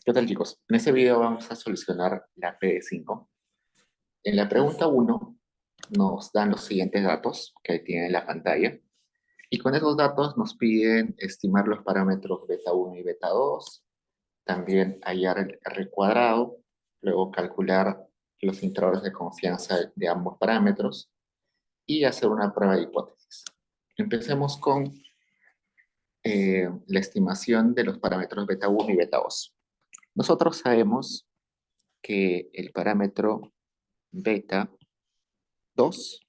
¿Qué tal, chicos? En este video vamos a solucionar la PD5. En la pregunta uno nos dan los siguientes datos que ahí tienen en la pantalla. Y con esos datos nos piden estimar los parámetros beta 1 y beta 2, también hallar el R cuadrado, luego calcular los intervalos de confianza de ambos parámetros y hacer una prueba de hipótesis. Empecemos con la estimación de los parámetros beta 1 y beta 2. Nosotros sabemos que el parámetro beta 2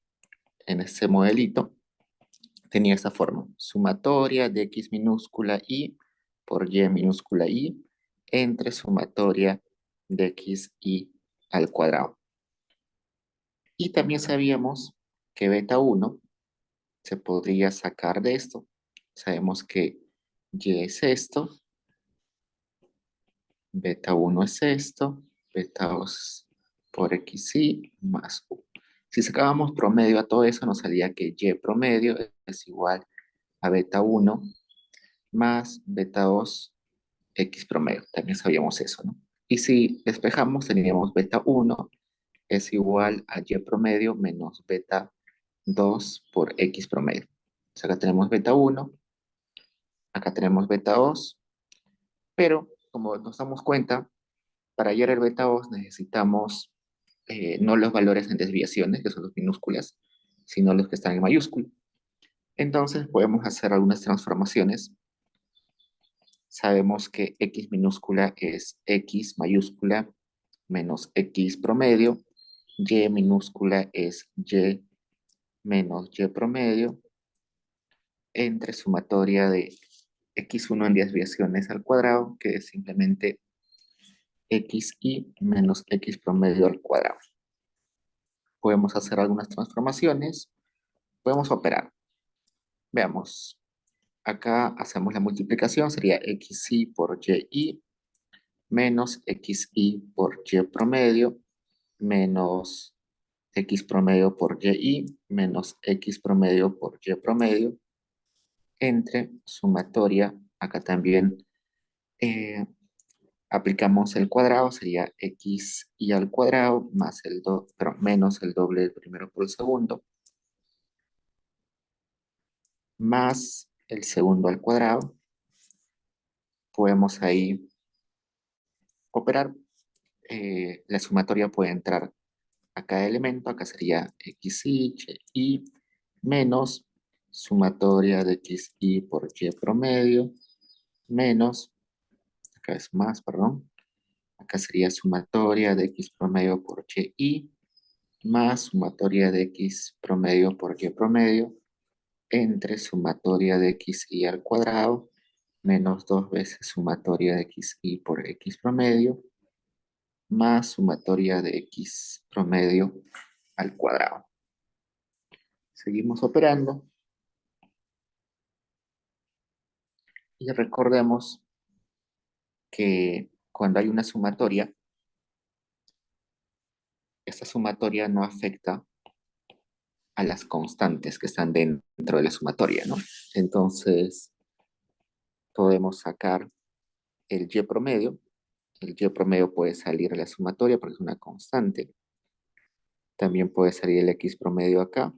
en ese modelito tenía esta forma: sumatoria de x minúscula y por y minúscula y entre sumatoria de x y al cuadrado. Y también sabíamos que beta 1 se podría sacar de esto. Sabemos que y es esto, beta 1 es esto, beta 2 por xy más u. Si sacábamos promedio a todo eso, nos salía que y promedio es igual a beta 1 más beta 2 x promedio. También sabíamos eso, ¿no? Y si despejamos, teníamos beta 1 es igual a y promedio menos beta 2 por x promedio. Entonces acá tenemos beta 1, acá tenemos beta 2, pero como nos damos cuenta, para hallar el beta 2 necesitamos no los valores en desviaciones, que son los minúsculas, sino los que están en mayúscula. Entonces podemos hacer algunas transformaciones. Sabemos que x minúscula es x mayúscula menos x promedio, y minúscula es y menos y promedio, entre sumatoria de x1 en desviaciones al cuadrado, que es simplemente xy menos x promedio al cuadrado. Podemos hacer algunas transformaciones, podemos operar. Veamos, acá hacemos la multiplicación, sería xy por y menos xy por y promedio menos x promedio por y menos x promedio por y promedio entre sumatoria, acá también eh, aplicamos el cuadrado, sería x y al cuadrado más pero menos el doble del primero por el segundo, más el segundo al cuadrado. Podemos ahí operar. La sumatoria puede entrar a cada elemento, acá sería xy, y menos sumatoria de xy por y promedio, menos, acá es más, perdón, acá sería sumatoria de x promedio por y, más sumatoria de x promedio por y promedio, entre sumatoria de xy al cuadrado, menos dos veces sumatoria de xy por x promedio, más sumatoria de x promedio al cuadrado. Seguimos operando y recordemos que cuando hay una sumatoria, esta sumatoria no afecta a las constantes que están dentro de la sumatoria, ¿no? Entonces, podemos sacar el y promedio. El y promedio puede salir de la sumatoria porque es una constante. También puede salir el x promedio acá.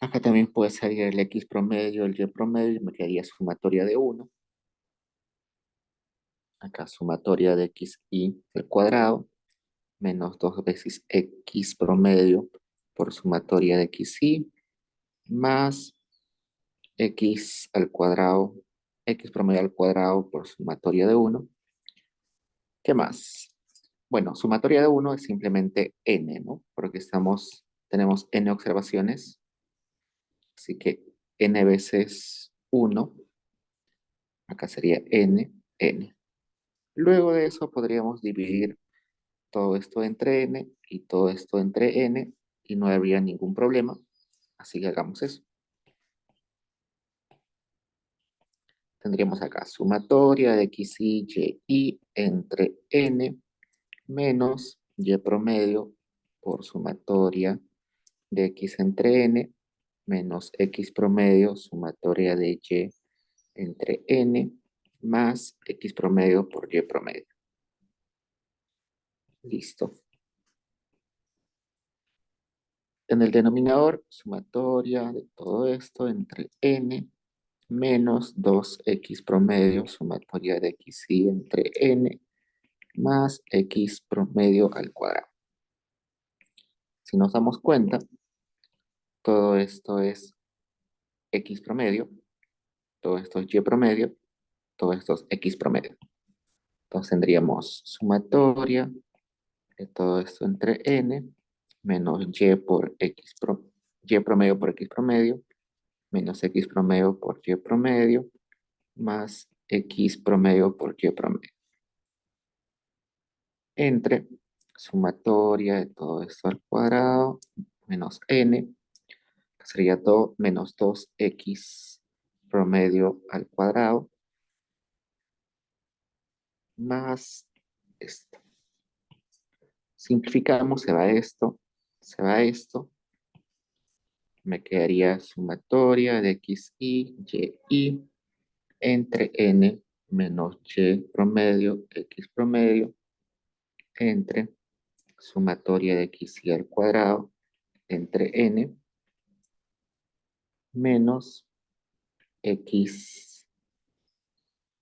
Acá también puede salir el x promedio, el y promedio, y me quedaría sumatoria de 1. Acá sumatoria de xy al cuadrado, menos dos veces x promedio por sumatoria de xy, más x al cuadrado, x promedio al cuadrado por sumatoria de 1. ¿Qué más? Bueno, sumatoria de 1 es simplemente n, ¿no? Porque tenemos n observaciones, así que n veces 1, acá sería n. Luego de eso podríamos dividir todo esto entre n y todo esto entre n y no habría ningún problema, así que hagamos eso. Tendríamos acá sumatoria de xy entre n menos y promedio por sumatoria de x entre n menos X promedio sumatoria de Y entre N más X promedio por Y promedio. Listo. En el denominador, sumatoria de todo esto entre N menos 2X promedio, sumatoria de XY entre N más X promedio al cuadrado. Si nos damos cuenta, todo esto es X promedio, todo esto es Y promedio, todo esto es X promedio. Entonces tendríamos sumatoria de todo esto entre N menos Y por Y promedio por X promedio menos X promedio por Y promedio más X promedio por Y promedio entre sumatoria de todo esto al cuadrado menos N, que sería todo menos 2X promedio al cuadrado más esto. Simplificamos, se va esto, me quedaría sumatoria de y entre N menos Y promedio, X promedio, entre sumatoria de y al cuadrado, entre N menos X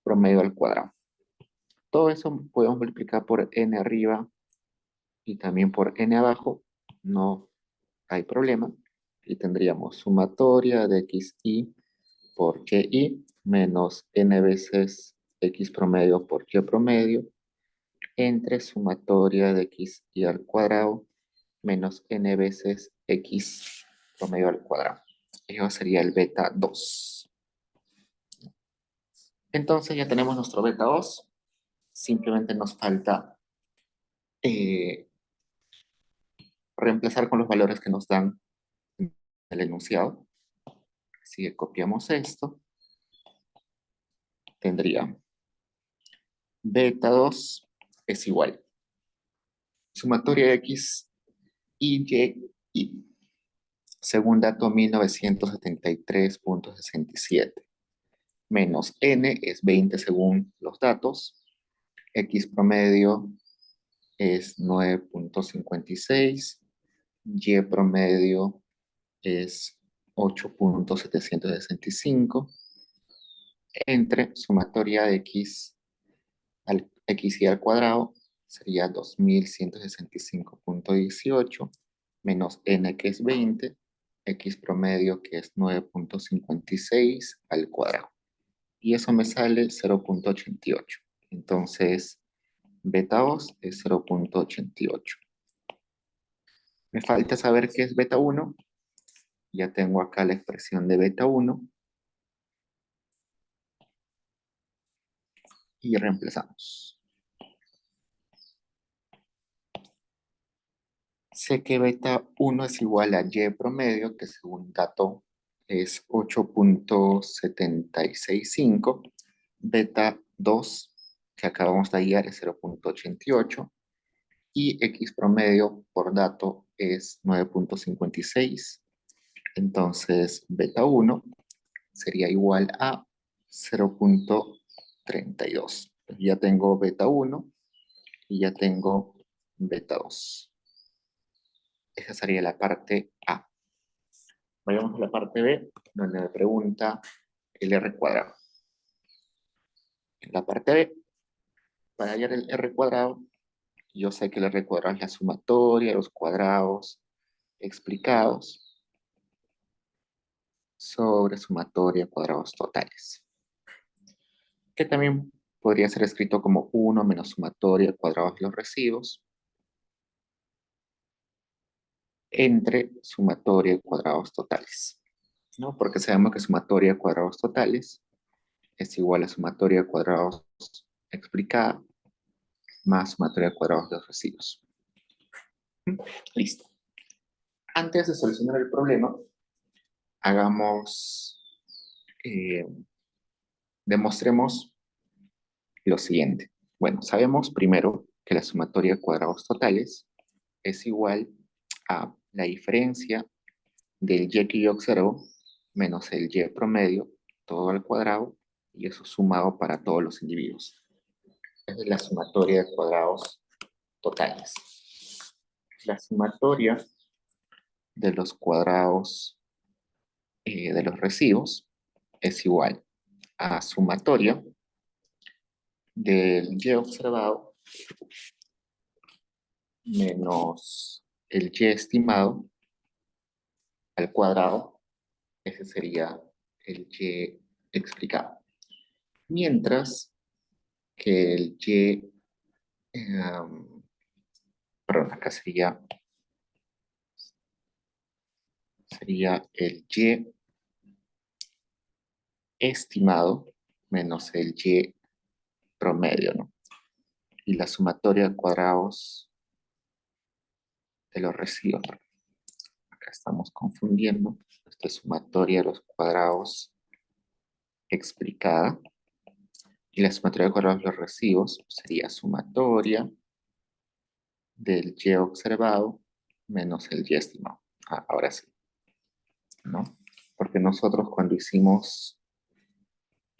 promedio al cuadrado. Todo eso podemos multiplicar por N arriba y también por N abajo, no hay problema. Y tendríamos sumatoria de xy por y menos n veces x promedio por y promedio entre sumatoria de xy al cuadrado menos n veces x promedio al cuadrado. Eso sería el beta 2. Entonces ya tenemos nuestro beta 2. Simplemente nos falta reemplazar con los valores que nos dan en el enunciado. Así que copiamos esto. Tendría beta 2 es igual. Sumatoria de x y y según dato 1973.67 menos n es 20 según los datos, x promedio es 9.56, y promedio es 8.765 entre sumatoria de x y al cuadrado sería 2165.18 menos n que es 20, x promedio que es 9.56 al cuadrado. Y eso me sale 0.88. Entonces, beta 2 es 0.88. Me falta saber qué es beta 1. Ya tengo acá la expresión de beta 1. Y reemplazamos. Sé que beta 1 es igual a y promedio, que según dato es 8.765. Beta 2, que acabamos de hallar, es 0.88. Y x promedio por dato es 9.56. Entonces, beta 1 sería igual a 0.32. Ya tengo beta 1 y ya tengo beta 2. Esa sería la parte A. Vayamos a la parte B, donde me pregunta el R cuadrado. En la parte B, para hallar el R cuadrado, yo sé que el R cuadrado es la sumatoria de los cuadrados explicados sobre sumatoria de cuadrados totales, que también podría ser escrito como 1 menos sumatoria de cuadrados de los residuos entre sumatoria de cuadrados totales, ¿no? Porque sabemos que sumatoria de cuadrados totales es igual a sumatoria de cuadrados explicada más sumatoria de cuadrados de los residuos. Listo. Antes de solucionar el problema, hagamos, demostremos lo siguiente. Bueno, sabemos primero que la sumatoria de cuadrados totales es igual a la diferencia del y que yo observo menos el y promedio, todo al cuadrado, y eso sumado para todos los individuos. Esa es la sumatoria de cuadrados totales. La sumatoria de los cuadrados de los recibos es igual a sumatoria del y observado menos el y estimado al cuadrado. Ese sería el y explicado. Mientras que el y, perdón, acá sería el y estimado menos el y promedio, ¿no? Y la sumatoria de cuadrados de los recibos. Acá estamos confundiendo. Esta es sumatoria de los cuadrados explicada. Y la sumatoria de cuadrados de los recibos sería sumatoria del y observado menos el y estimado. Ahora sí, ¿no? Porque nosotros cuando hicimos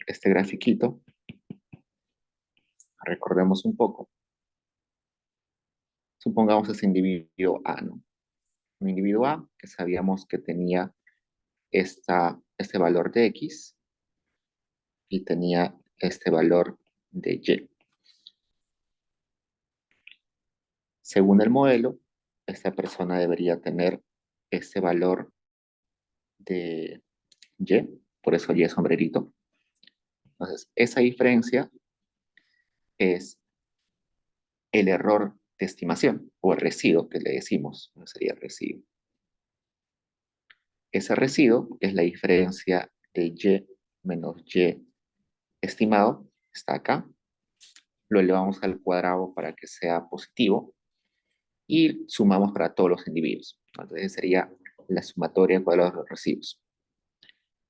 este grafiquito, recordemos un poco, supongamos ese individuo A, ¿no? Un individuo A que sabíamos que tenía este valor de X y tenía este valor de Y. Según el modelo, esta persona debería tener este valor de Y, por eso Y es sombrerito. Entonces, esa diferencia es el error de estimación o el residuo que le decimos, no sería el residuo. Ese residuo es la diferencia de Y menos Y estimado, está acá. Lo elevamos al cuadrado para que sea positivo y sumamos para todos los individuos. Entonces sería la sumatoria de cuadrados de los residuos.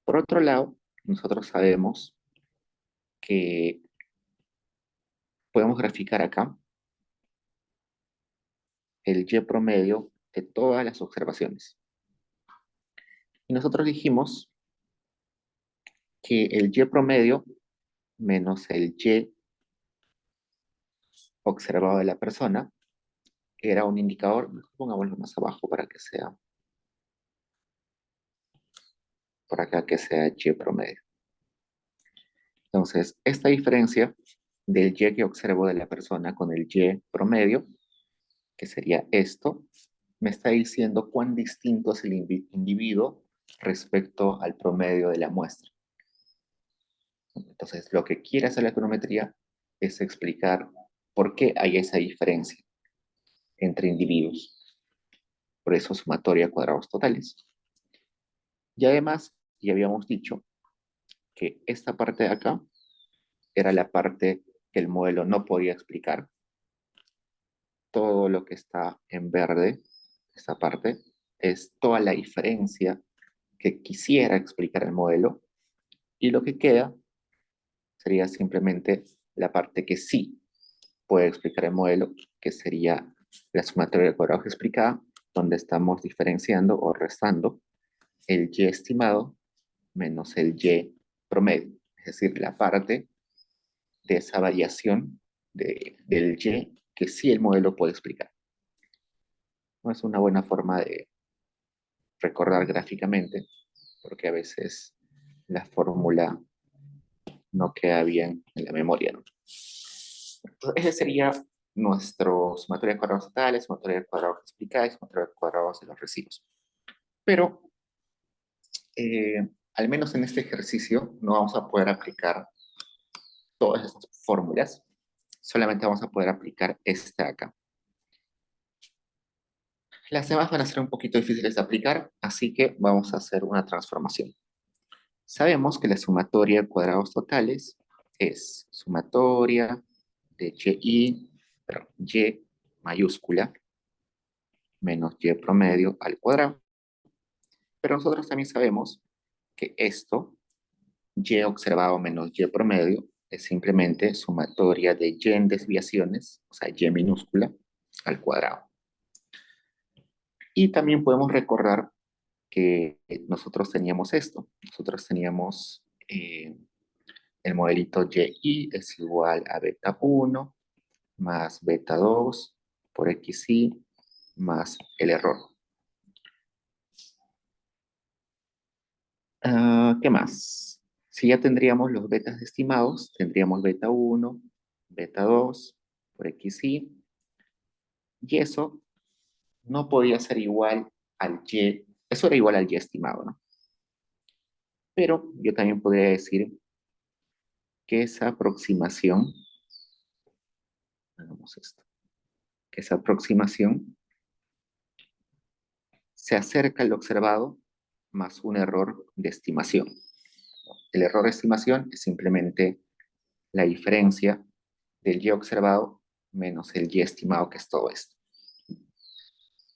Por otro lado, nosotros sabemos que podemos graficar acá el y promedio de todas las observaciones. Y nosotros dijimos que el y promedio menos el y observado de la persona era un indicador, pongámoslo más abajo para acá que sea y promedio. Entonces, esta diferencia del y que observo de la persona con el y promedio, que sería esto, me está diciendo cuán distinto es el individuo respecto al promedio de la muestra. Entonces, lo que quiere hacer la econometría es explicar por qué hay esa diferencia entre individuos. Por eso sumatoria de cuadrados totales. Y además, ya habíamos dicho que esta parte de acá era la parte que el modelo no podía explicar. Todo lo que está en verde, esta parte, es toda la diferencia que quisiera explicar el modelo. Y lo que queda sería simplemente la parte que sí puede explicar el modelo, que sería la sumatoria de cuadrados explicada, donde estamos diferenciando o restando el y estimado menos el y promedio, es decir, la parte de esa variación del y que sí el modelo puede explicar. No es una buena forma de recordar gráficamente, porque a veces la fórmula no queda bien en la memoria, ¿no? Entonces, ese sería nuestro sumatoria de cuadrados totales, sumatoria de cuadrados explicada y sumatoria de cuadrados de los recibos. Pero, al menos en este ejercicio, no vamos a poder aplicar todas estas fórmulas, solamente vamos a poder aplicar esta acá. Las demás van a ser un poquito difíciles de aplicar, así que vamos a hacer una transformación. Sabemos que la sumatoria de cuadrados totales es sumatoria de y mayúscula menos y promedio al cuadrado. Pero nosotros también sabemos que esto, y observado menos y promedio, es simplemente sumatoria de y en desviaciones, o sea, y minúscula, al cuadrado. Y también podemos recordar que nosotros teníamos esto. Nosotros teníamos el modelito YI es igual a beta 1 más beta 2 por XI más el error. ¿Qué más? Si ya tendríamos los betas estimados, tendríamos beta 1, beta 2 por XI, y eso no podía ser igual al Y, eso era igual al Y estimado, ¿no? Pero yo también podría decir que esa aproximación, hagamos esto, que esa aproximación se acerca al observado más un error de estimación. El error de estimación es simplemente la diferencia del Y observado menos el Y estimado, que es todo esto.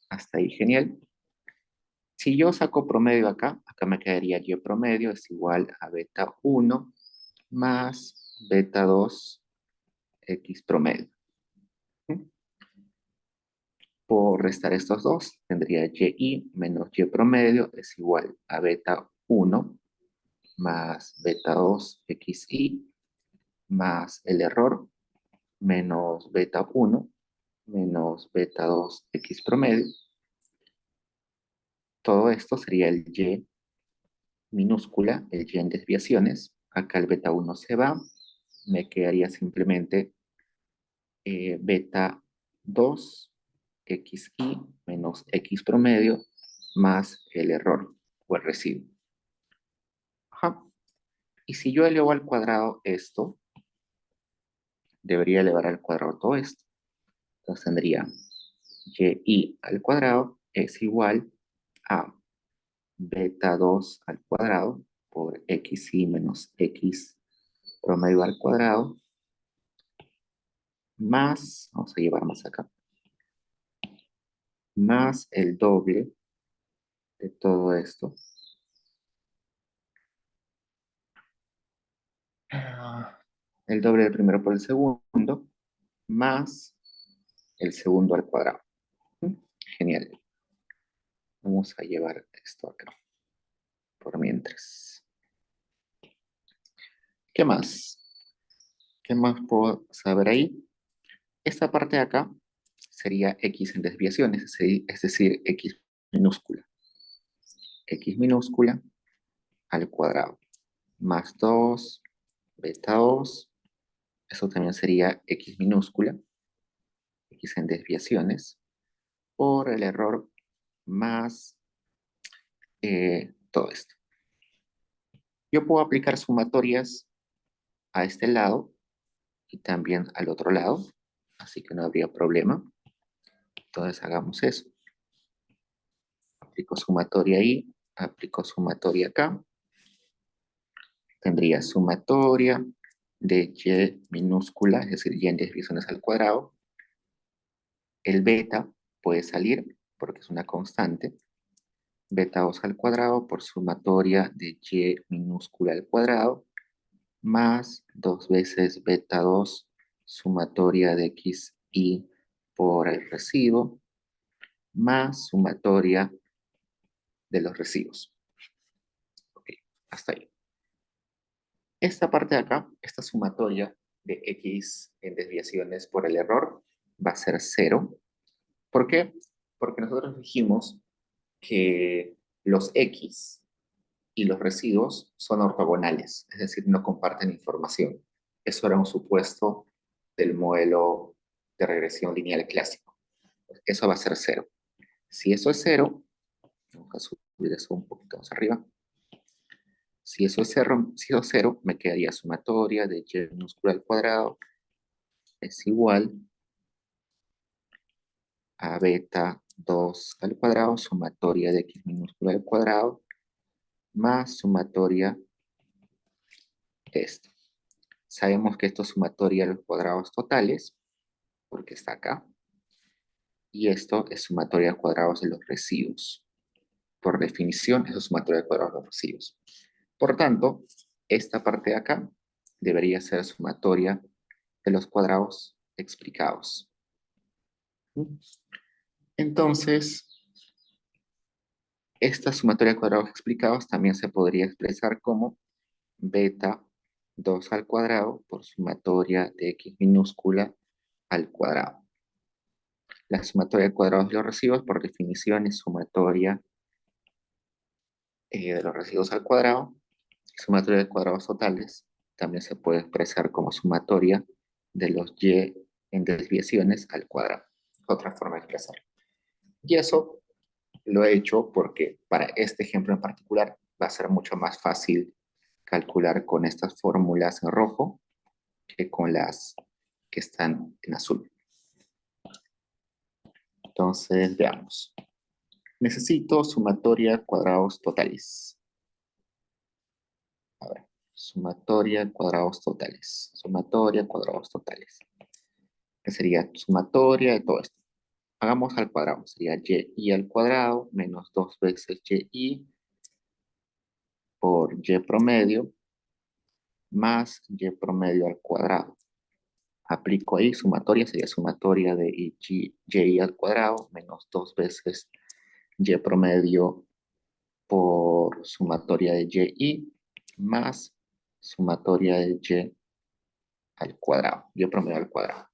Hasta ahí, genial. Si yo saco promedio acá, acá me quedaría Y promedio es igual a beta 1 más beta 2 X promedio. Por restar estos dos, tendría Y menos Y promedio es igual a beta 1 más beta 2 XI más el error menos beta 1 menos beta 2 X promedio. Todo esto sería el Y minúscula, el Y en desviaciones. Acá el beta 1 se va, me quedaría simplemente beta 2 XI menos X promedio más el error o el residuo. Ajá. Y si yo elevo al cuadrado esto, debería elevar al cuadrado todo esto. Entonces tendría Y al cuadrado es igual a beta 2 al cuadrado por XI menos X promedio al cuadrado más, vamos a llevar más acá, más el doble de todo esto. El doble del primero por el segundo, más el segundo al cuadrado. Genial. Vamos a llevar esto acá, por mientras. ¿Qué más? ¿Qué más puedo saber ahí? Esta parte de acá sería X en desviaciones, es decir, X minúscula. X minúscula al cuadrado, más 2 beta 2, eso también sería X minúscula, X en desviaciones, por el error más todo esto. Yo puedo aplicar sumatorias a este lado y también al otro lado, así que no habría problema. Entonces hagamos eso. Aplico sumatoria ahí, aplico sumatoria acá. Tendría sumatoria de Y minúscula, es decir, Y en desviaciones al cuadrado. El beta puede salir porque es una constante. Beta 2 al cuadrado por sumatoria de Y minúscula al cuadrado más 2 veces beta 2 sumatoria de XI por el residuo más sumatoria de los residuos. Ok, hasta ahí. Esta parte de acá, esta sumatoria de X en desviaciones por el error va a ser 0. ¿Por qué? Porque nosotros dijimos que los X y los residuos son ortogonales, es decir, no comparten información. Eso era un supuesto del modelo de regresión lineal clásico. Eso va a ser 0. Si eso es 0, vamos a subir eso un poquito más arriba. Si eso es 0, me quedaría sumatoria de Y minúscula al cuadrado es igual a beta 2 al cuadrado, sumatoria de X minúscula al cuadrado, más sumatoria de esto. Sabemos que esto es sumatoria de los cuadrados totales, porque está acá. Y esto es sumatoria de cuadrados de los residuos. Por definición, eso es sumatoria de cuadrados de los residuos. Por tanto, esta parte de acá debería ser sumatoria de los cuadrados explicados. Entonces, Esta sumatoria de cuadrados explicados también se podría expresar como beta 2 al cuadrado por sumatoria de x minúscula al cuadrado. La sumatoria de cuadrados de los residuos, por definición, es sumatoria de los residuos al cuadrado. Sumatoria de cuadrados totales también se puede expresar como sumatoria de los y en desviaciones al cuadrado. Otra forma de expresarlo. Y eso lo he hecho porque para este ejemplo en particular va a ser mucho más fácil calcular con estas fórmulas en rojo que con las que están en azul. Entonces, veamos. Necesito sumatoria de cuadrados totales. A ver, sumatoria de cuadrados totales. Sumatoria de cuadrados totales. ¿Qué sería sumatoria de todo esto? Hagamos al cuadrado. Sería y al cuadrado menos 2 veces y por y promedio más y promedio al cuadrado. Aplico ahí sumatoria, sería sumatoria de y al cuadrado menos 2 veces y promedio por sumatoria de y más sumatoria de y al cuadrado, y promedio al cuadrado.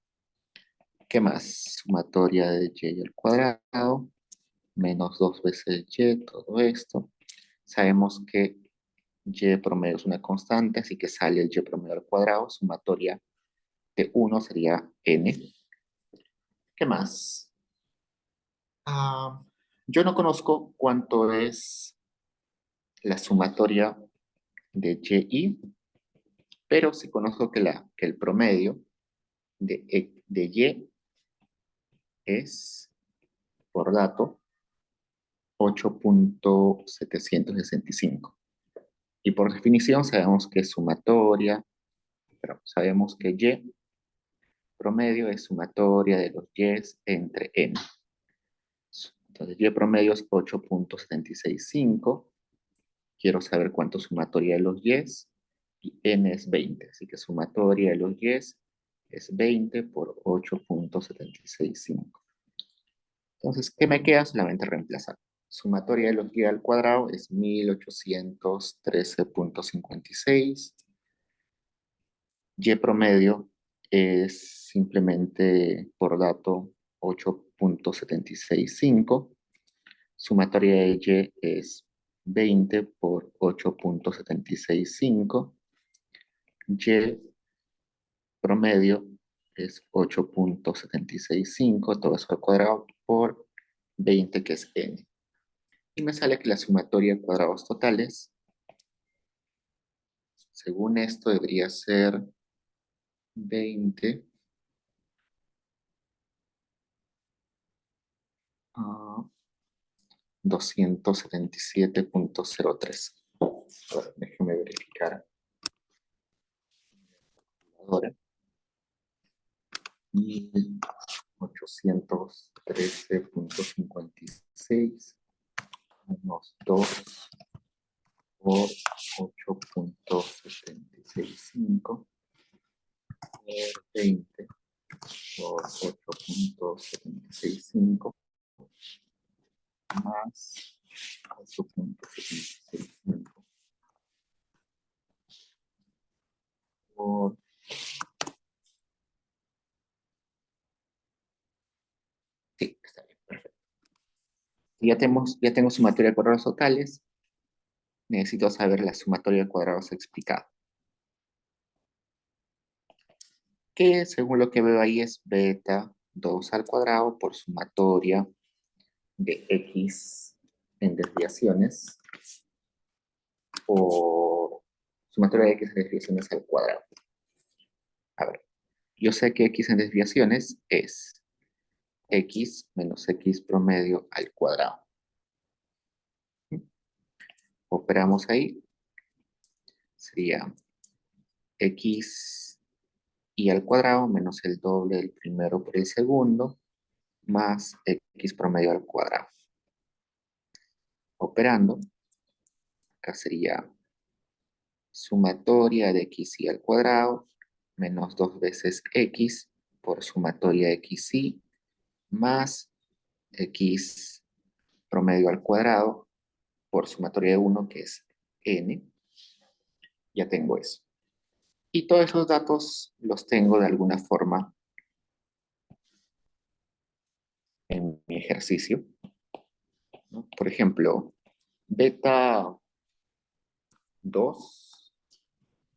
¿Qué más? Sumatoria de y al cuadrado menos 2 veces y, todo esto. Sabemos que y promedio es una constante, así que sale el y promedio al cuadrado, sumatoria de 1 sería n. ¿Qué más? Ah, yo no conozco cuánto es la sumatoria de y, pero sí conozco que el promedio de y es, por dato, 8.765. Y por definición sabemos que es sumatoria, pero sabemos que y promedio es sumatoria de los y entre n. Entonces y promedio es 8.765. Quiero saber cuánto sumatoria de los y n es 20. Así que sumatoria de los y es 20 por 8.765. Entonces, ¿qué me queda? Solamente reemplazar. Sumatoria de los y al cuadrado es 1813.56. Y promedio es simplemente por dato 8.765. Sumatoria de y es 20 por 8.765. Y promedio es 8.765, todo eso al cuadrado por 20, que es n. Y me sale que la sumatoria de cuadrados totales, según esto, debería ser 20 a 277.03. Ahora, déjeme verificar. Ahora, 1813.56 menos 2 por 8.765 por 20 por 8.765 más 8.765 por... Sí, está bien, perfecto. Ya tengo sumatoria de cuadrados totales. Necesito saber la sumatoria de cuadrados explicada. Que según lo que veo ahí es beta 2 al cuadrado por sumatoria de x en desviaciones por sumatoria de x en desviaciones al cuadrado. A ver, yo sé que x en desviaciones es x menos x promedio al cuadrado. Operamos ahí. Sería x y al cuadrado menos el doble del primero por el segundo más x promedio al cuadrado. Operando, acá sería sumatoria de x y al cuadrado menos 2 veces x por sumatoria de xy más x promedio al cuadrado por sumatoria de 1, que es n. Ya tengo eso. Y todos esos datos los tengo de alguna forma en mi ejercicio, ¿no? Por ejemplo, beta 2,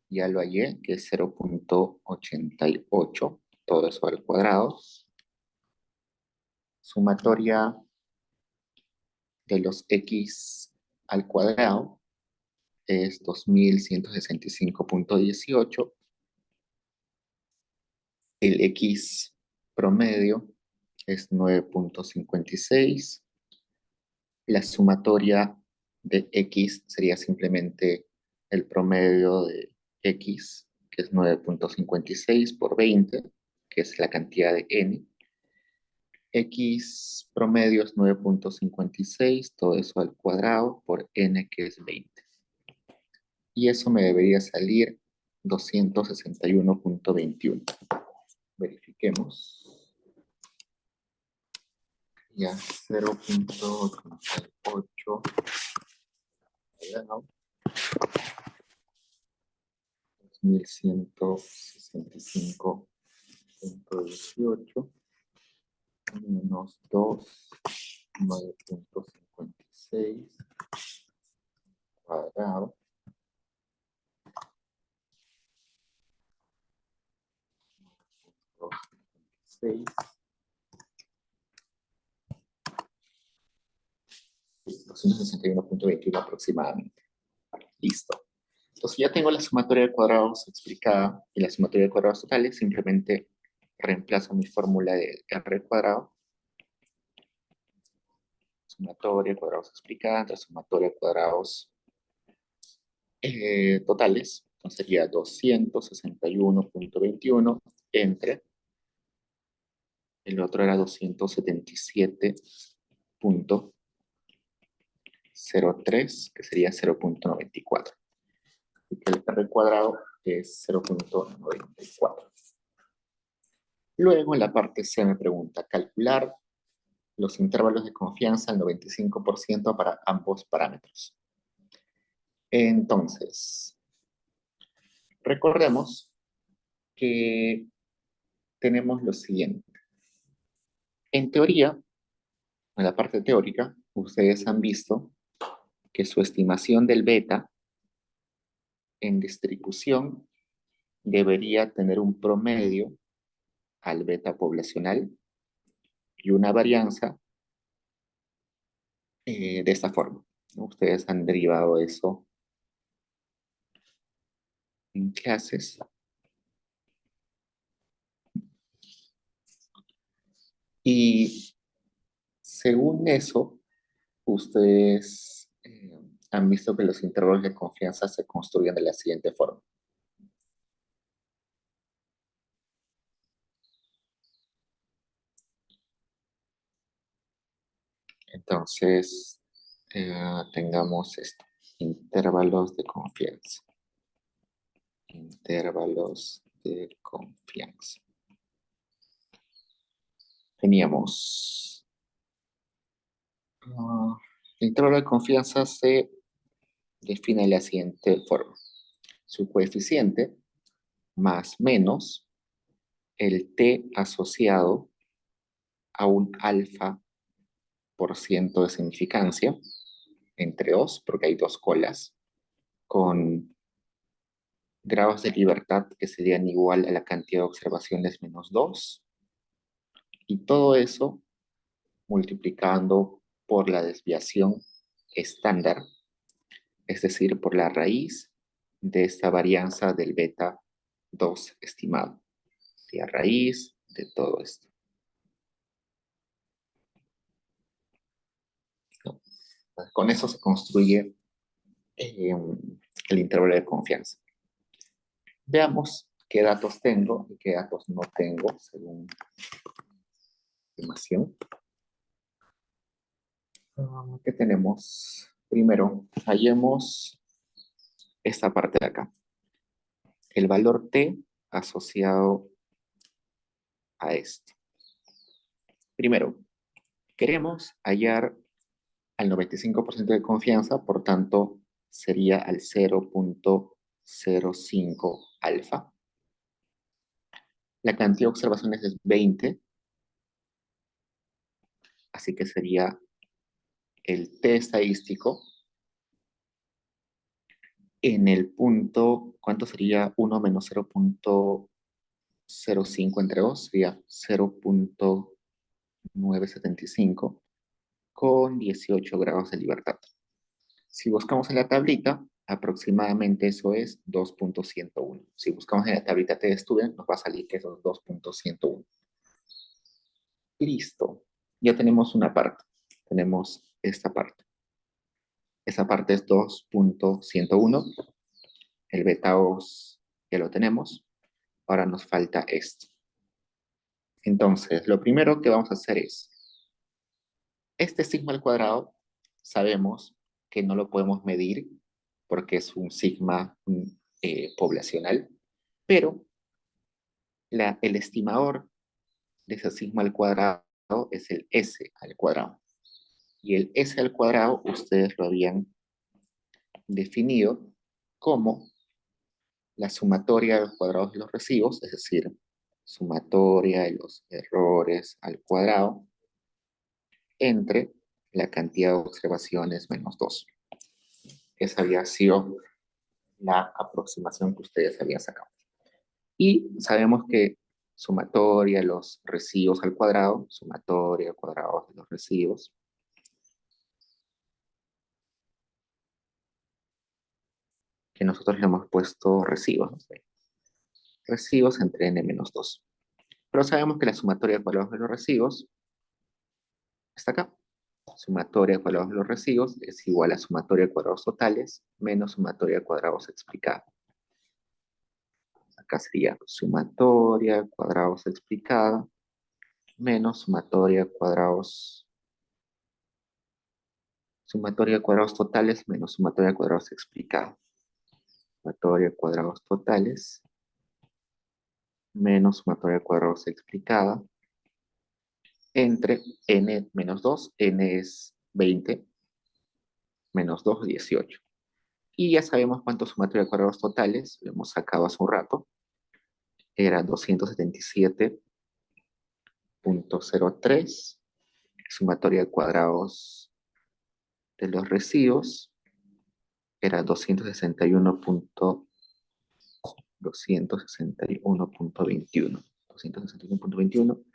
ya lo hallé, que es 0.88, todo eso al cuadrado. Sumatoria de los x al cuadrado es 2165.18. El x promedio es 9.56. La sumatoria de x sería simplemente el promedio de x, que es 9.56 por 20, que es la cantidad de n. X promedio es 9.56, todo eso al cuadrado por n, que es 20. Y eso me debería salir 261.21. Verifiquemos. Ya, 0.88 2165.18 menos 2, 9.56 cuadrado. 2.56. 261.21 aproximadamente. Listo. Entonces ya tengo la sumatoria de cuadrados explicada y la sumatoria de cuadrados totales. Simplemente reemplazo mi fórmula de r cuadrado. Sumatoria de cuadrados explicada entre sumatoria de cuadrados totales. Entonces sería 261.21 entre, el otro era 277.03, que sería 0.94. Así que el r cuadrado es 0.94. Luego en la parte C me pregunta calcular los intervalos de confianza al 95% para ambos parámetros. Entonces, recordemos que tenemos lo siguiente. En teoría, en la parte teórica, ustedes han visto que su estimación del beta en distribución debería tener un promedio al beta poblacional y una varianza de esta forma, ¿no? Ustedes han derivado eso en clases. Y según eso, ustedes han visto que los intervalos de confianza se construyen de la siguiente forma. Entonces, tengamos esto. Intervalos de confianza. Intervalos de confianza. Teníamos... el intervalo de confianza se define de la siguiente forma. Su coeficiente más menos el t asociado a un alfa por ciento de significancia entre 2, porque hay dos colas, con grados de libertad que serían igual a la cantidad de observaciones menos 2, y todo eso multiplicando por la desviación estándar, es decir, por la raíz de esta varianza del beta 2 estimado, y a raíz de todo esto. ¿No? Con eso se construye el intervalo de confianza. Veamos qué datos tengo y qué datos no tengo según la estimación. ¿Qué tenemos? Primero, hallemos esta parte de acá. El valor t asociado a esto. Primero, queremos hallar al 95% de confianza, por tanto, sería al 0.05 alfa. La cantidad de observaciones es 20, así que sería el t estadístico en el punto, ¿cuánto sería 1 menos 0.05 entre 2? Sería 0.975 con 18 grados de libertad. Si buscamos en la tablita, aproximadamente eso es 2.101. Si buscamos en la tablita TestStudent, nos va a salir que eso es 2.101. Listo. Ya tenemos una parte. Tenemos esta parte. Esa parte es 2.101. El beta-os ya lo tenemos. Ahora nos falta esto. Entonces, lo primero que vamos a hacer es, este sigma al cuadrado, sabemos que no lo podemos medir porque es un sigma poblacional, pero el estimador de ese sigma al cuadrado es el s al cuadrado. Y el s al cuadrado ustedes lo habían definido como la sumatoria de los cuadrados de los recibos, es decir, sumatoria de los errores al cuadrado entre la cantidad de observaciones menos 2. Esa había sido la aproximación que ustedes habían sacado. Y sabemos que sumatoria de los recibos al cuadrado, sumatoria al cuadrado de los recibos, que nosotros le hemos puesto recibos, ¿no? Recibos entre n menos 2. Pero sabemos que la sumatoria de cuadrados de los recibos está acá. Sumatoria de cuadrados de los recibos es igual a sumatoria de cuadrados totales menos sumatoria de cuadrados explicada. Acá sería sumatoria de cuadrados explicada menos sumatoria de cuadrados totales menos sumatoria de cuadrados explicada. Sumatoria de cuadrados totales menos sumatoria de cuadrados explicada entre n menos 2, n es 20, menos 2, 18. Y ya sabemos cuántos sumatoria de cuadrados totales, lo hemos sacado hace un rato, era 277.03, sumatoria de cuadrados de los recibos era 261.21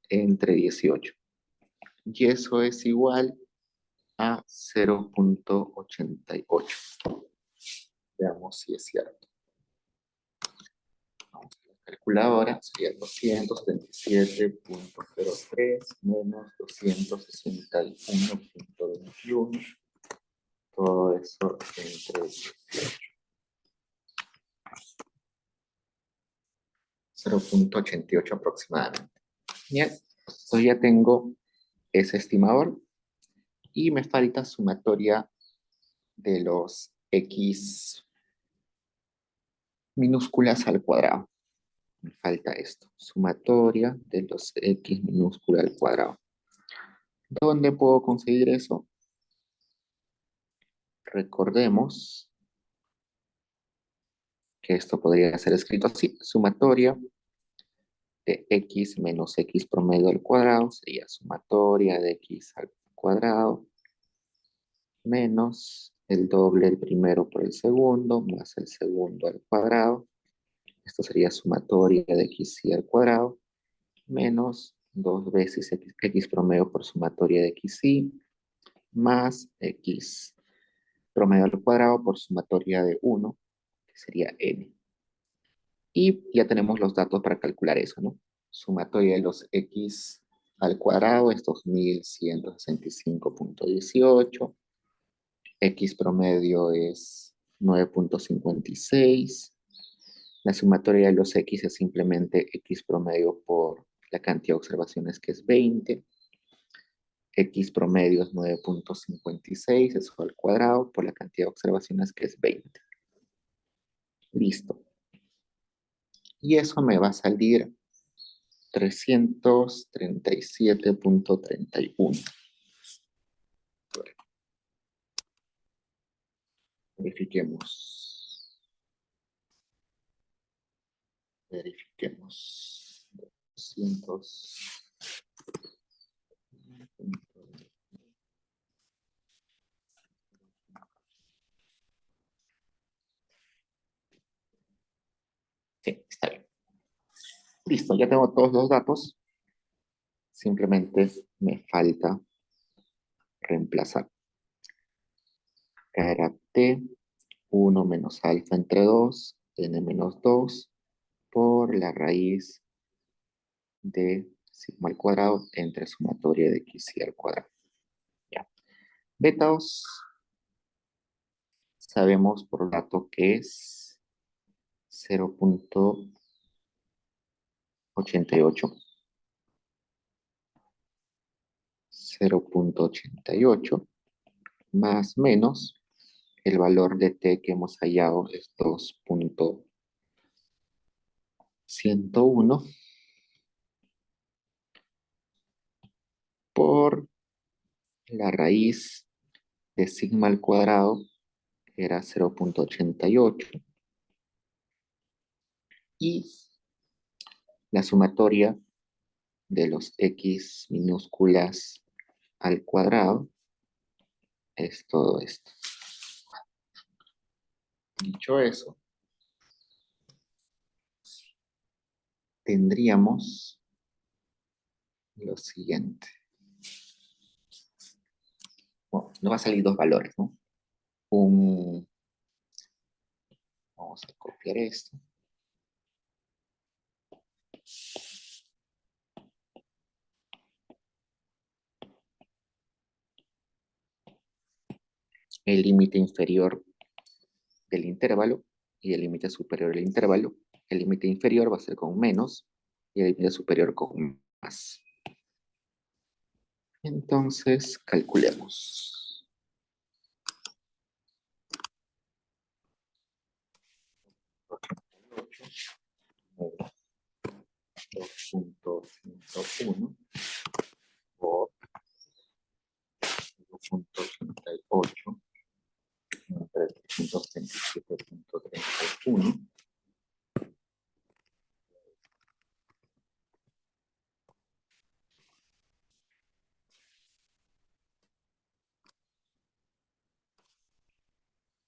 entre 18. Y eso es igual a 0.88. Veamos si es cierto. Vamos a la calculadora, sería 277.03 menos 261.21. Todo eso entre 18. 0.88 aproximadamente. Bien, entonces ya tengo ese estimador y me falta sumatoria de los x minúsculas al cuadrado. Me falta esto, sumatoria de los x minúscula al cuadrado. ¿Dónde puedo conseguir eso? Recordemos que esto podría ser escrito así, sumatoria de x menos x promedio al cuadrado sería sumatoria de x al cuadrado menos el doble del primero por el segundo más el segundo al cuadrado. Esto sería sumatoria de x y al cuadrado menos 2 veces x promedio por sumatoria de x y más x promedio al cuadrado por sumatoria de 1, que sería n. Y ya tenemos los datos para calcular eso, ¿no? Sumatoria de los x al cuadrado es 2165.18. X promedio es 9.56. La sumatoria de los x es simplemente x promedio por la cantidad de observaciones, que es 20. X promedio es 9.56, eso al cuadrado, por la cantidad de observaciones, que es 20. Listo. Y eso me va a salir 337.31. Verifiquemos. Verifiquemos. 200. Sí, está bien. Listo, ya tengo todos los datos. Simplemente me falta reemplazar. Era t, 1 menos alfa entre 2, n menos 2, por la raíz de sigma al cuadrado entre sumatoria de x y al cuadrado. Ya. Beta 2, sabemos por dato que es 0.88. 0.88 más menos el valor de t que hemos hallado es 2.101 por la raíz de sigma al cuadrado, que era 0.88, y la sumatoria de los x minúsculas al cuadrado es todo esto. Dicho eso, tendríamos lo siguiente. Bueno, nos va a salir dos valores, ¿no? Vamos a copiar esto. El límite inferior del intervalo y el límite superior del intervalo. El límite inferior va a ser con menos y el límite superior con más. Entonces, calculemos. Menos 2.101 por 2.88 entre 327.31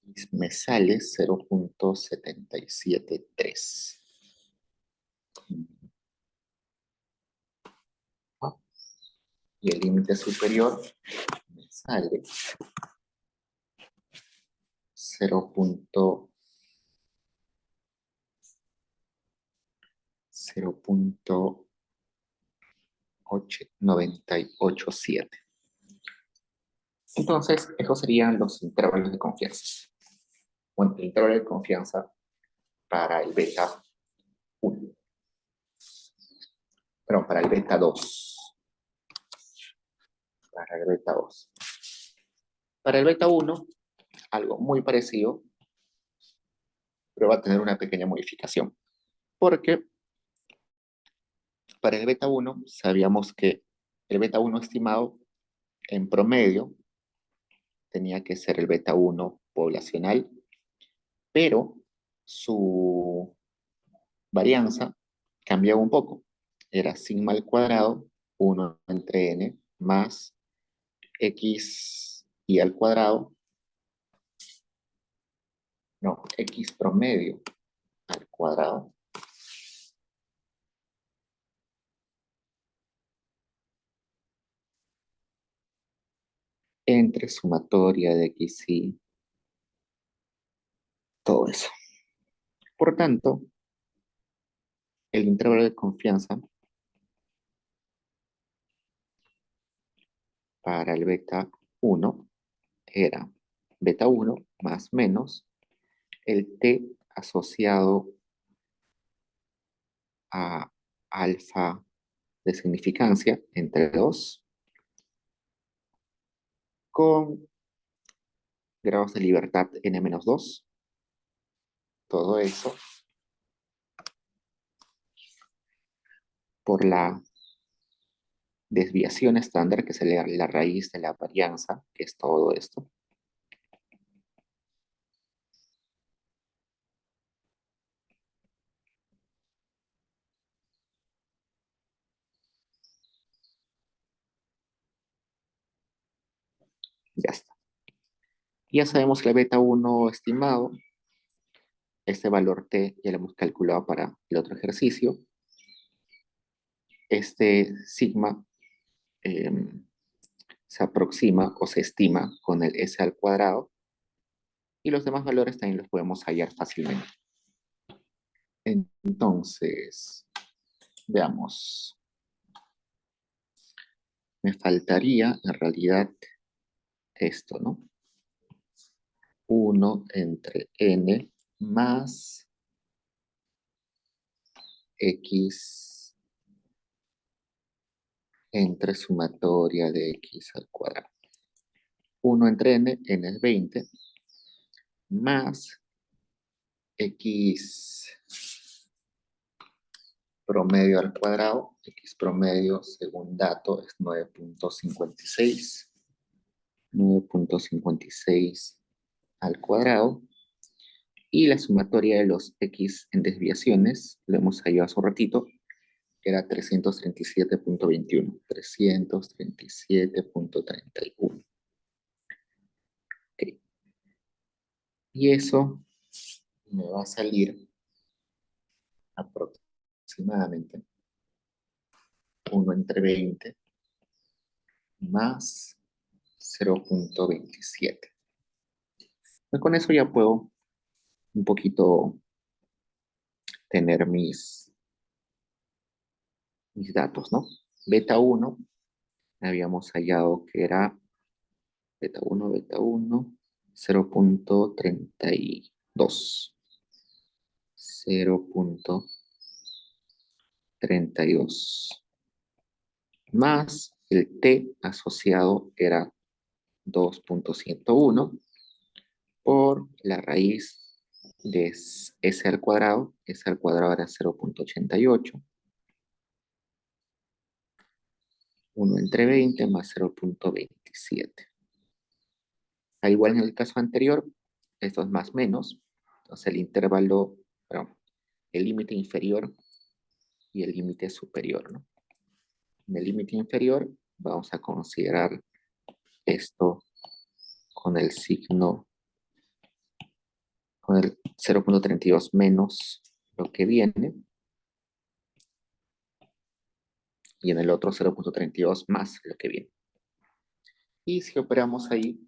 y me sale 0.773. Y el límite superior me sale 0.987. Entonces, esos serían los intervalos de confianza. Bueno, el intervalo de confianza para el beta 1. Perdón, para el beta 2. Para el beta 2. Para el beta 1, algo muy parecido, pero va a tener una pequeña modificación. Porque para el beta 1 sabíamos que el beta 1 estimado en promedio tenía que ser el beta 1 poblacional, pero su varianza cambiaba un poco. Era sigma al cuadrado, 1 entre n, más x y al cuadrado, no, x promedio al cuadrado, entre sumatoria de x y todo eso. Por tanto, el intervalo de confianza para el beta 1 era beta 1 más menos el t asociado a alfa de significancia entre 2 con grados de libertad n-2, todo eso por la desviación estándar, que es la raíz de la varianza, que es todo esto, Ya está. Ya sabemos que el beta 1 estimado, este valor t ya lo hemos calculado para el otro ejercicio. Este sigma se aproxima o se estima con el s al cuadrado y los demás valores también los podemos hallar fácilmente. Entonces, veamos. Me faltaría en realidad esto, ¿no? 1 entre n más x entre sumatoria de x al cuadrado. 1 entre n es 20, más x promedio al cuadrado, x promedio según dato es 9.56, 9.56 al cuadrado, y la sumatoria de los x en desviaciones, lo hemos hallado hace un ratito, que era 337.21, 337.31. Okay. Y eso me va a salir aproximadamente 1 entre 20 más 0.27. Con eso ya puedo un poquito tener mis datos, ¿no? Beta 1, habíamos hallado que era beta 1, 0.32. 0.32. Más el t asociado era 2.101 por la raíz de s al cuadrado. S al cuadrado era 0.88. 1 entre 20 más 0.27. Al igual en el caso anterior, esto es más menos. Entonces el intervalo, perdón, el límite inferior y el límite superior, ¿no? En el límite inferior vamos a considerar esto con el signo, con el 0.32 menos lo que viene, y en el otro 0.32 más lo que viene. Y si operamos ahí,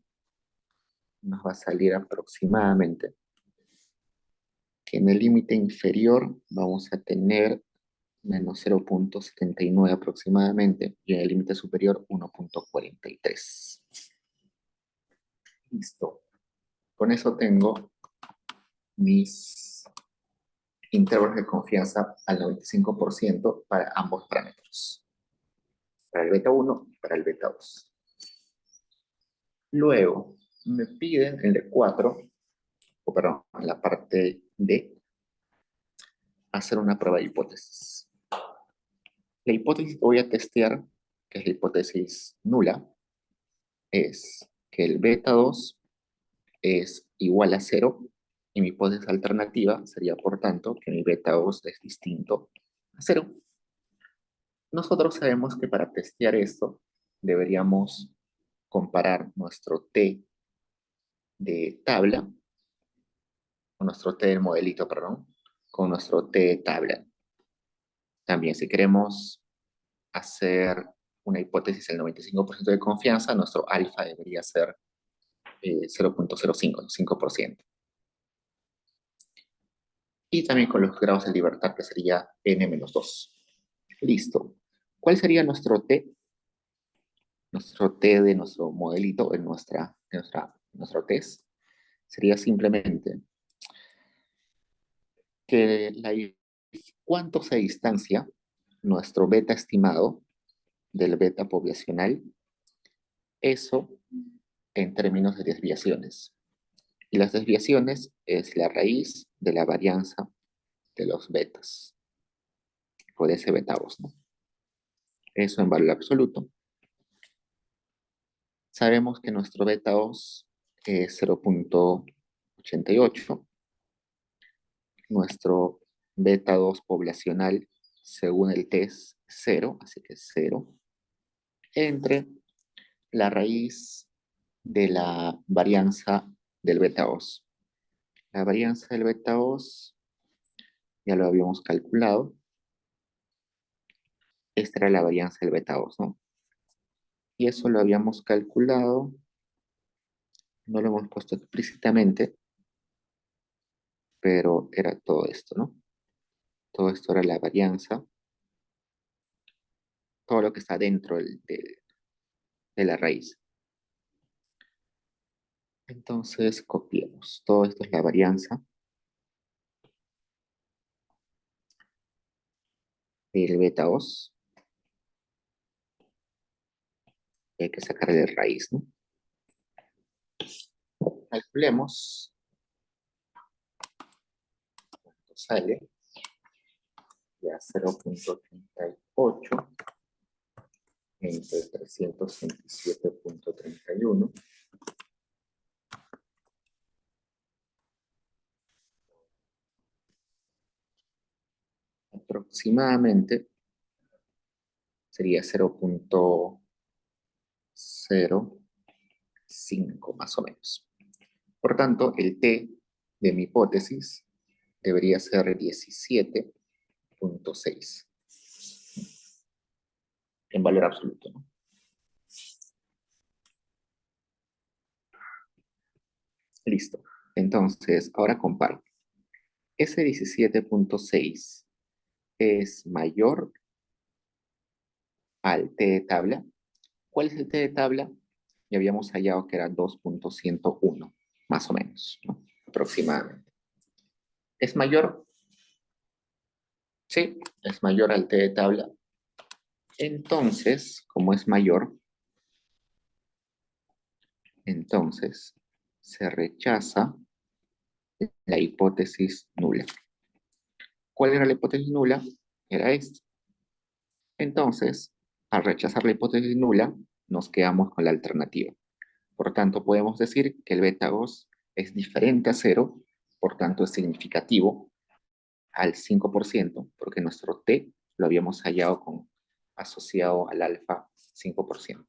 nos va a salir aproximadamente que en el límite inferior vamos a tener menos 0.79 aproximadamente, y en el límite superior 1.43. Listo. Con eso tengo mis intervalos de confianza al 95% para ambos parámetros. Para el beta 1 y para el beta 2. Luego, me piden el de 4, o perdón, en la parte D, hacer una prueba de hipótesis. La hipótesis que voy a testear, que es la hipótesis nula, es que el beta 2 es igual a 0, y mi hipótesis alternativa sería, por tanto, que mi beta 2 es distinto a 0. Nosotros sabemos que para testear esto deberíamos comparar nuestro t de tabla, o nuestro t del modelito, perdón, con nuestro t de tabla. También, si queremos hacer una hipótesis del 95% de confianza, nuestro alfa debería ser 0.05, 5%. Y también con los grados de libertad, que sería n-2. Listo. ¿Cuál sería nuestro t? Nuestro t de nuestro modelito, en nuestro test, sería simplemente que cuánto se distancia nuestro beta estimado del beta poblacional, eso en términos de desviaciones. Y las desviaciones es la raíz de la varianza de los betas, por ese beta 2, ¿no? Eso en valor absoluto. Sabemos que nuestro beta 2 es 0.88. Nuestro beta 2 poblacional, según el test, 0, así que 0, entre la raíz de la varianza del beta-os. La varianza del beta-os ya lo habíamos calculado. Esta era la varianza del beta-os, ¿no? Y eso lo habíamos calculado, no lo hemos puesto explícitamente, pero era todo esto, ¿no? Todo esto era la varianza, todo lo que está dentro de la raíz. Entonces, copiemos. Todo esto es la varianza del beta-os. Y hay que sacarle raíz, ¿no? Calculemos cuánto sale. Ya 0,38 entre 327,31. Aproximadamente sería 0,05 más o menos. Por tanto, el T de mi hipótesis debería ser 17,6 en valor absoluto, ¿no? Listo. Entonces, ahora comparo. Ese 17,6 es mayor al T de tabla. ¿Cuál es el T de tabla? Ya habíamos hallado que era 2,101, más o menos, ¿no? Aproximadamente. ¿Es mayor? Sí, es mayor al T de tabla. Entonces, como es mayor, entonces se rechaza la hipótesis nula. ¿Cuál era la hipótesis nula? Era esta. Entonces, al rechazar la hipótesis nula, nos quedamos con la alternativa. Por tanto, podemos decir que el beta-2 es diferente a cero, por tanto es significativo al 5%, porque nuestro T lo habíamos hallado asociado al alfa 5%.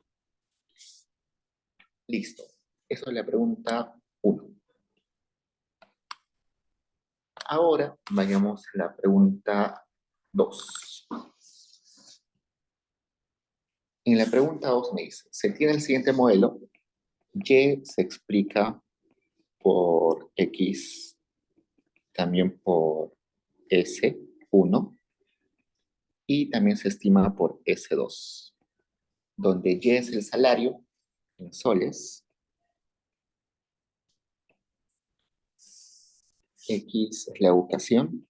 Listo. Eso es la pregunta 1. Ahora vayamos a la pregunta 2. En la pregunta 2 me dice, se tiene el siguiente modelo, Y se explica por X, también por S1, y también se estima por S2, donde Y es el salario en soles, X es la educación,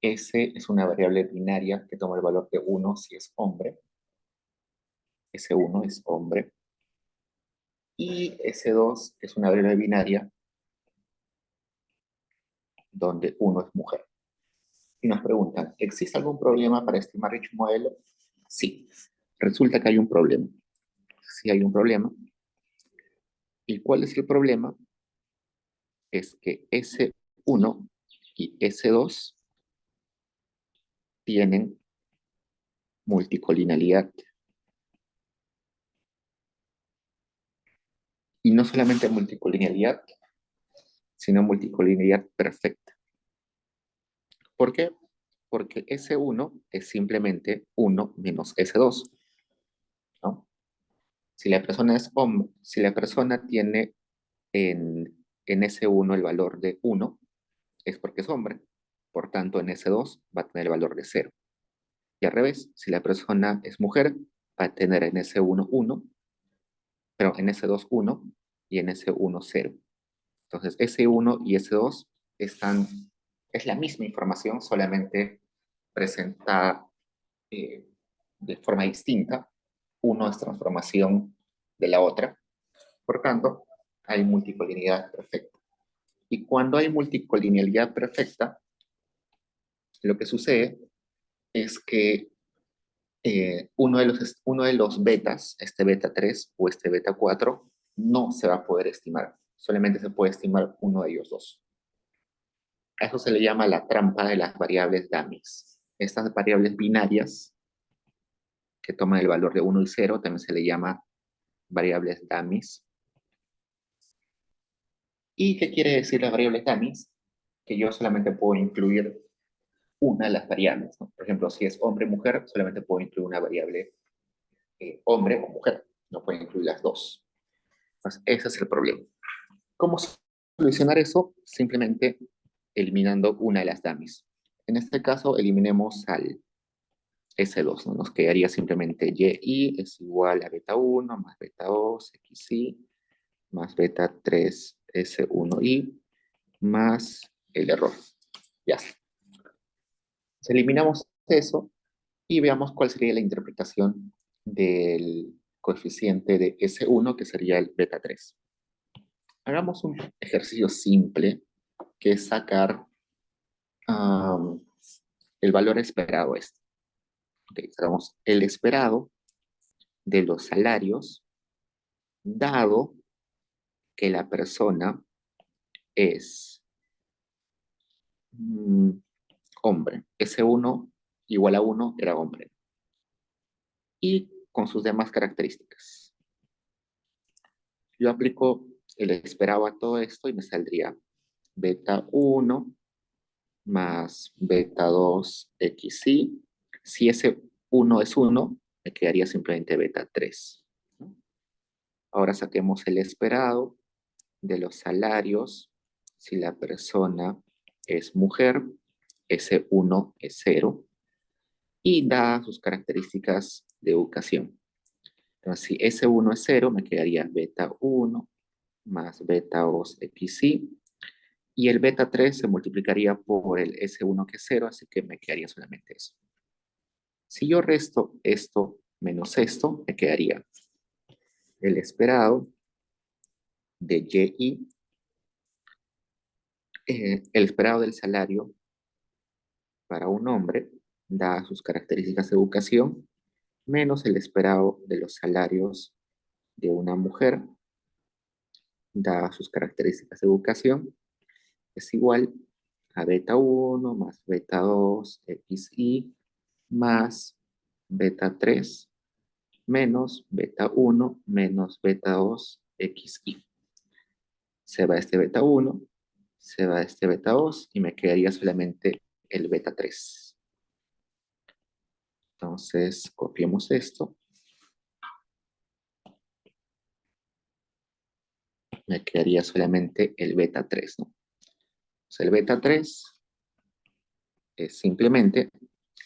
S es una variable binaria que toma el valor de 1 si es hombre, S1 es hombre, y S2 es una variable binaria donde 1 es mujer. Y nos preguntan, ¿existe algún problema para estimar dicho modelo? Sí, resulta que hay un problema. Sí hay un problema. ¿Y cuál es el problema? Es que S1 y S2 tienen multicolinialidad. Y no solamente multicolinialidad, sino multicolinialidad perfecta. ¿Por qué? Porque S1 es simplemente 1 menos S2, ¿no? Si la persona es hombre, si la persona tiene en S1 el valor de 1, es porque es hombre. Por tanto, en S2 va a tener el valor de 0. Y al revés, si la persona es mujer, va a tener en S1 1, pero en S2 1 y en S1 0. Entonces, S1 y S2 es la misma información, solamente presentada de forma distinta. Uno es transformación de la otra. Por tanto, hay multicolinialidad perfecta. Y cuando hay multicolinialidad perfecta, lo que sucede es que uno de los betas, este beta 3 o este beta 4, no se va a poder estimar. Solamente se puede estimar uno de ellos dos. A eso se le llama la trampa de las variables dummies. Estas variables binarias que toman el valor de 1 y 0, también se le llama variables dummies. ¿Y qué quiere decir las variables dummies? Que yo solamente puedo incluir una de las variables, ¿no? Por ejemplo, si es hombre o mujer, solamente puedo incluir una variable hombre o mujer, no puedo incluir las dos. Entonces, ese es el problema. ¿Cómo solucionar eso? Simplemente eliminando una de las dummies. En este caso, eliminemos al S2, ¿no? Nos quedaría simplemente YI es igual a beta 1 más beta 2 XI más beta 3 S1I más el error. Ya está. Eliminamos eso y veamos cuál sería la interpretación del coeficiente de S1, que sería el beta 3. Hagamos un ejercicio simple, que es sacar el valor esperado este. Okay, sacamos el esperado de los salarios, dado que la persona es hombre. S1 igual a 1 era hombre. Y con sus demás características. Yo aplico el esperado a todo esto y me saldría beta 1 más beta 2 XI. Si ese 1 es 1, me quedaría simplemente beta 3. Ahora saquemos el esperado de los salarios. Si la persona es mujer, ese 1 es 0 y da sus características de educación. Entonces, si S1 es 0, me quedaría beta 1 más beta 2 XI. Y el beta 3 se multiplicaría por el S1 que es 0, así que me quedaría solamente eso. Si yo resto esto menos esto, me quedaría el esperado de YI, el esperado del salario para un hombre, dadas sus características de educación, menos el esperado de los salarios de una mujer, dadas sus características de educación, es igual a beta 1 más beta 2 XI más beta 3 menos beta 1 menos beta 2 XI. Se va este beta 1, se va este beta 2 y me quedaría solamente el beta 3. Entonces, copiemos esto. Me quedaría solamente el beta 3, ¿no? Entonces, el beta 3 es simplemente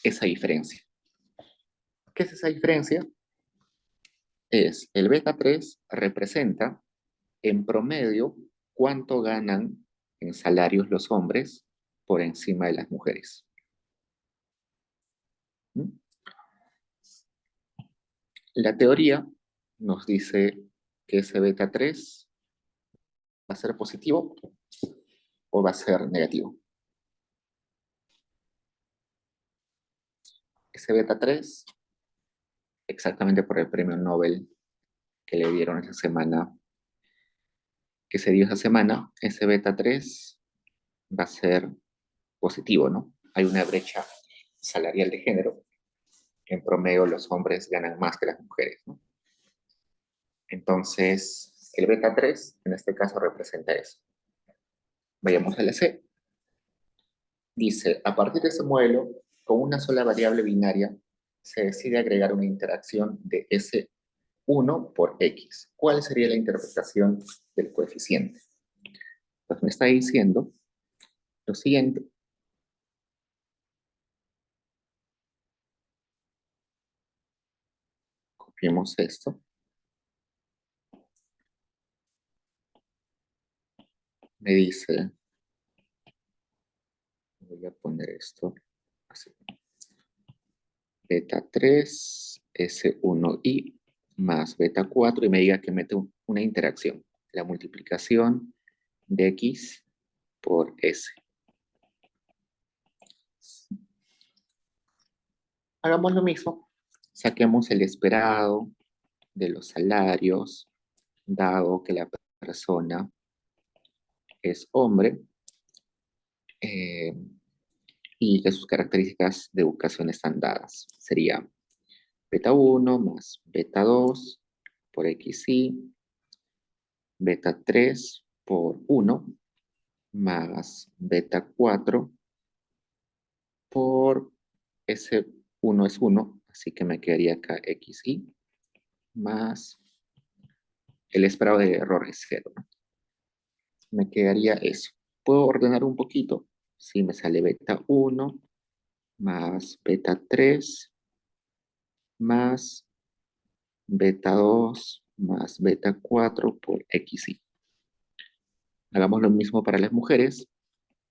esa diferencia. ¿Qué es esa diferencia? Es el beta 3 representa en promedio cuánto ganan en salarios los hombres por encima de las mujeres. ¿Mm? La teoría nos dice que ese beta 3 va a ser positivo o va a ser negativo. Ese beta 3, exactamente por el premio Nobel que le dieron esa semana, que se dio esa semana, ese beta 3 va a ser positivo, ¿no? Hay una brecha salarial de género. En promedio los hombres ganan más que las mujeres, ¿no? Entonces, el beta 3 en este caso representa eso. Vayamos a la C. Dice, a partir de ese modelo, con una sola variable binaria, se decide agregar una interacción de S1 por X. ¿Cuál sería la interpretación del coeficiente? Pues me está diciendo lo siguiente. Copiemos esto. Me dice, voy a poner esto así. Beta 3, S1I más beta 4 y me diga que mete una interacción. La multiplicación de X por S. Hagamos lo mismo. Saquemos el esperado de los salarios, dado que la persona es hombre y que sus características de educación están dadas. Sería beta 1 más beta 2 por XY, beta 3 por 1 más beta 4 por ese 1 es 1, así que me quedaría acá XY más el esperado de error es 0, ¿no? Me quedaría eso. Puedo ordenar un poquito. Si me sale beta 1 más beta 3 más beta 2 más beta 4 por XY. Hagamos lo mismo para las mujeres.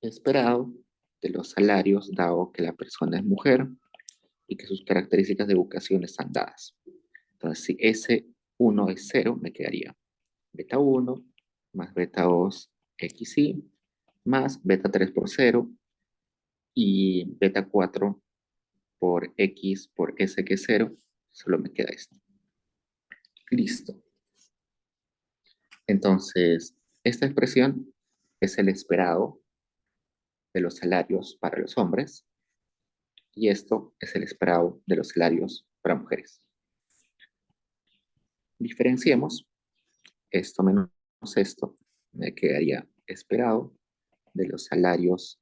Esperado de los salarios, dado que la persona es mujer y que sus características de educación están dadas. Entonces, si S1 es 0, me quedaría beta 1 más beta 2 XY más beta 3 por 0 y beta 4 por X por S que es 0, solo me queda esto. Listo. Entonces, esta expresión es el esperado de los salarios para los hombres y esto es el esperado de los salarios para mujeres. Diferenciemos esto menos esto, me quedaría esperado de los salarios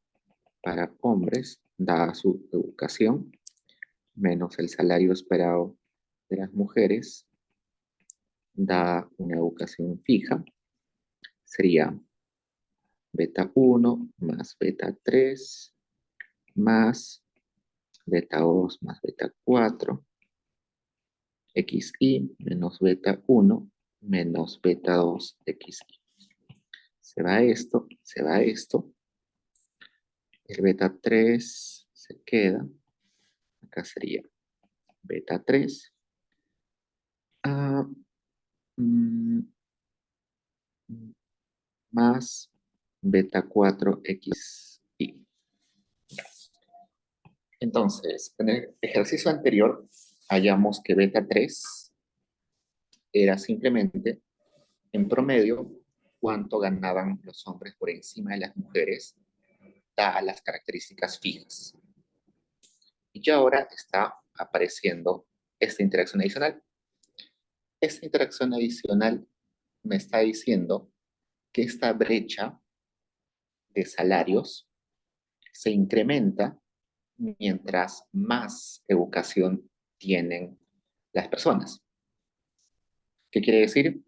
para hombres, dada su educación, menos el salario esperado de las mujeres, dada una educación fija, sería beta 1 más beta 3 más beta 2 más beta 4, XY menos beta 1 menos beta 2 XY. Se va esto, se va esto. El beta 3 se queda. Acá sería beta 3 ah, mm, más beta 4 XY. Entonces, en el ejercicio anterior, hallamos que beta 3 era simplemente, en promedio, cuánto ganaban los hombres por encima de las mujeres, dadas las características fijas. Y ya ahora está apareciendo esta interacción adicional. Esta interacción adicional me está diciendo que esta brecha de salarios se incrementa mientras más educación tienen las personas. ¿Qué quiere decir?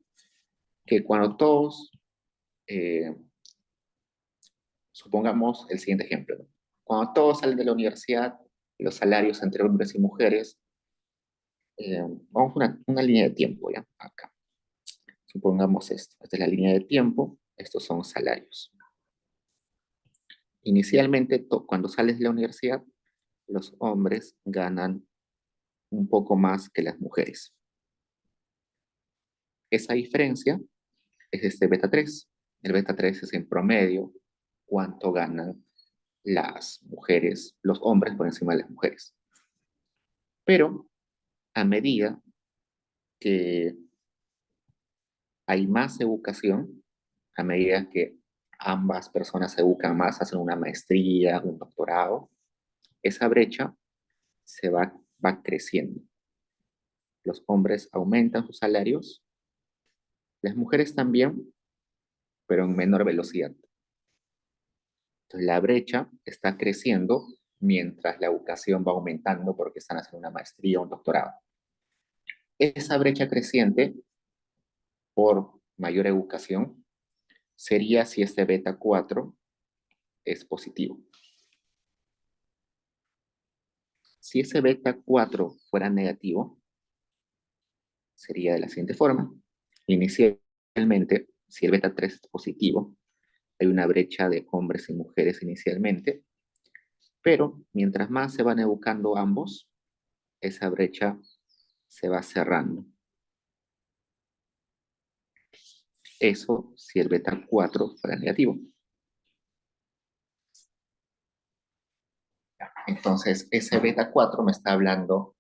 Que cuando todos, supongamos el siguiente ejemplo, ¿no? Cuando todos salen de la universidad, los salarios entre hombres y mujeres, vamos a una línea de tiempo ya, acá. Supongamos esto, esta es la línea de tiempo, estos son salarios. Inicialmente, cuando sales de la universidad, los hombres ganan un poco más que las mujeres. Esa diferencia es este beta 3. El beta 3 es en promedio cuánto ganan las mujeres, los hombres por encima de las mujeres. Pero a medida que hay más educación, a medida que ambas personas se educan más, hacen una maestría, un doctorado, esa brecha se va creciendo. Los hombres aumentan sus salarios, las mujeres también, pero en menor velocidad. Entonces la brecha está creciendo mientras la educación va aumentando porque están haciendo una maestría o un doctorado. Esa brecha creciente por mayor educación sería si este beta 4 es positivo. Si ese beta 4 fuera negativo, sería de la siguiente forma. Inicialmente, si el beta 3 es positivo, hay una brecha de hombres y mujeres inicialmente, pero mientras más se van educando ambos, esa brecha se va cerrando. Eso si el beta 4 fuera negativo. Entonces, ese beta 4 me está hablando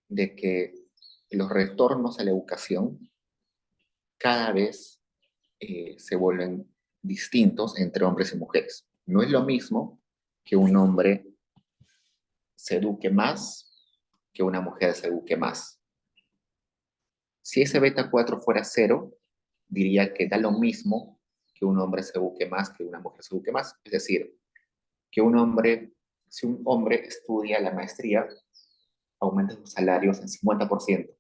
de que los retornos a la educación cada vez se vuelven distintos entre hombres y mujeres. No es lo mismo que un hombre se eduque más que una mujer se eduque más. Si ese beta 4 fuera 0, diría que da lo mismo que un hombre se eduque más que una mujer se eduque más. Es decir, que si un hombre estudia la maestría, aumenta sus salarios en 50%.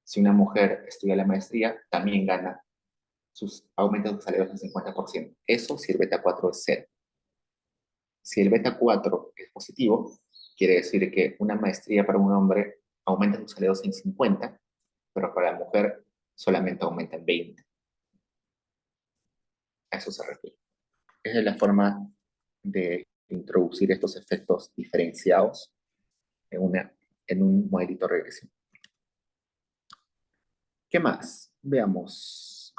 Si una mujer estudia la maestría, también aumenta sus salarios en 50%. Eso si el beta 4 es 0. Si el beta 4 es positivo, quiere decir que una maestría para un hombre aumenta sus salarios en 50, pero para la mujer solamente aumenta en 20. A eso se refiere. Esa es la forma de introducir estos efectos diferenciados en un modelito regresivo. ¿Qué más? Veamos.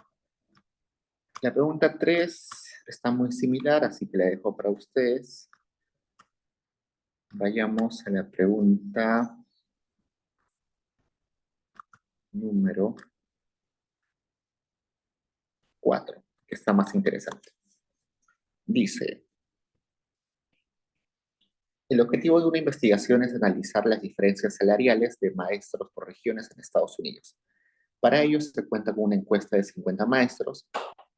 La pregunta 3 está muy similar, así que la dejo para ustedes. Vayamos a la pregunta número 4, que está más interesante. Dice, el objetivo de una investigación es analizar las diferencias salariales de maestros por regiones en Estados Unidos. Para ello se cuenta con una encuesta de 50 maestros,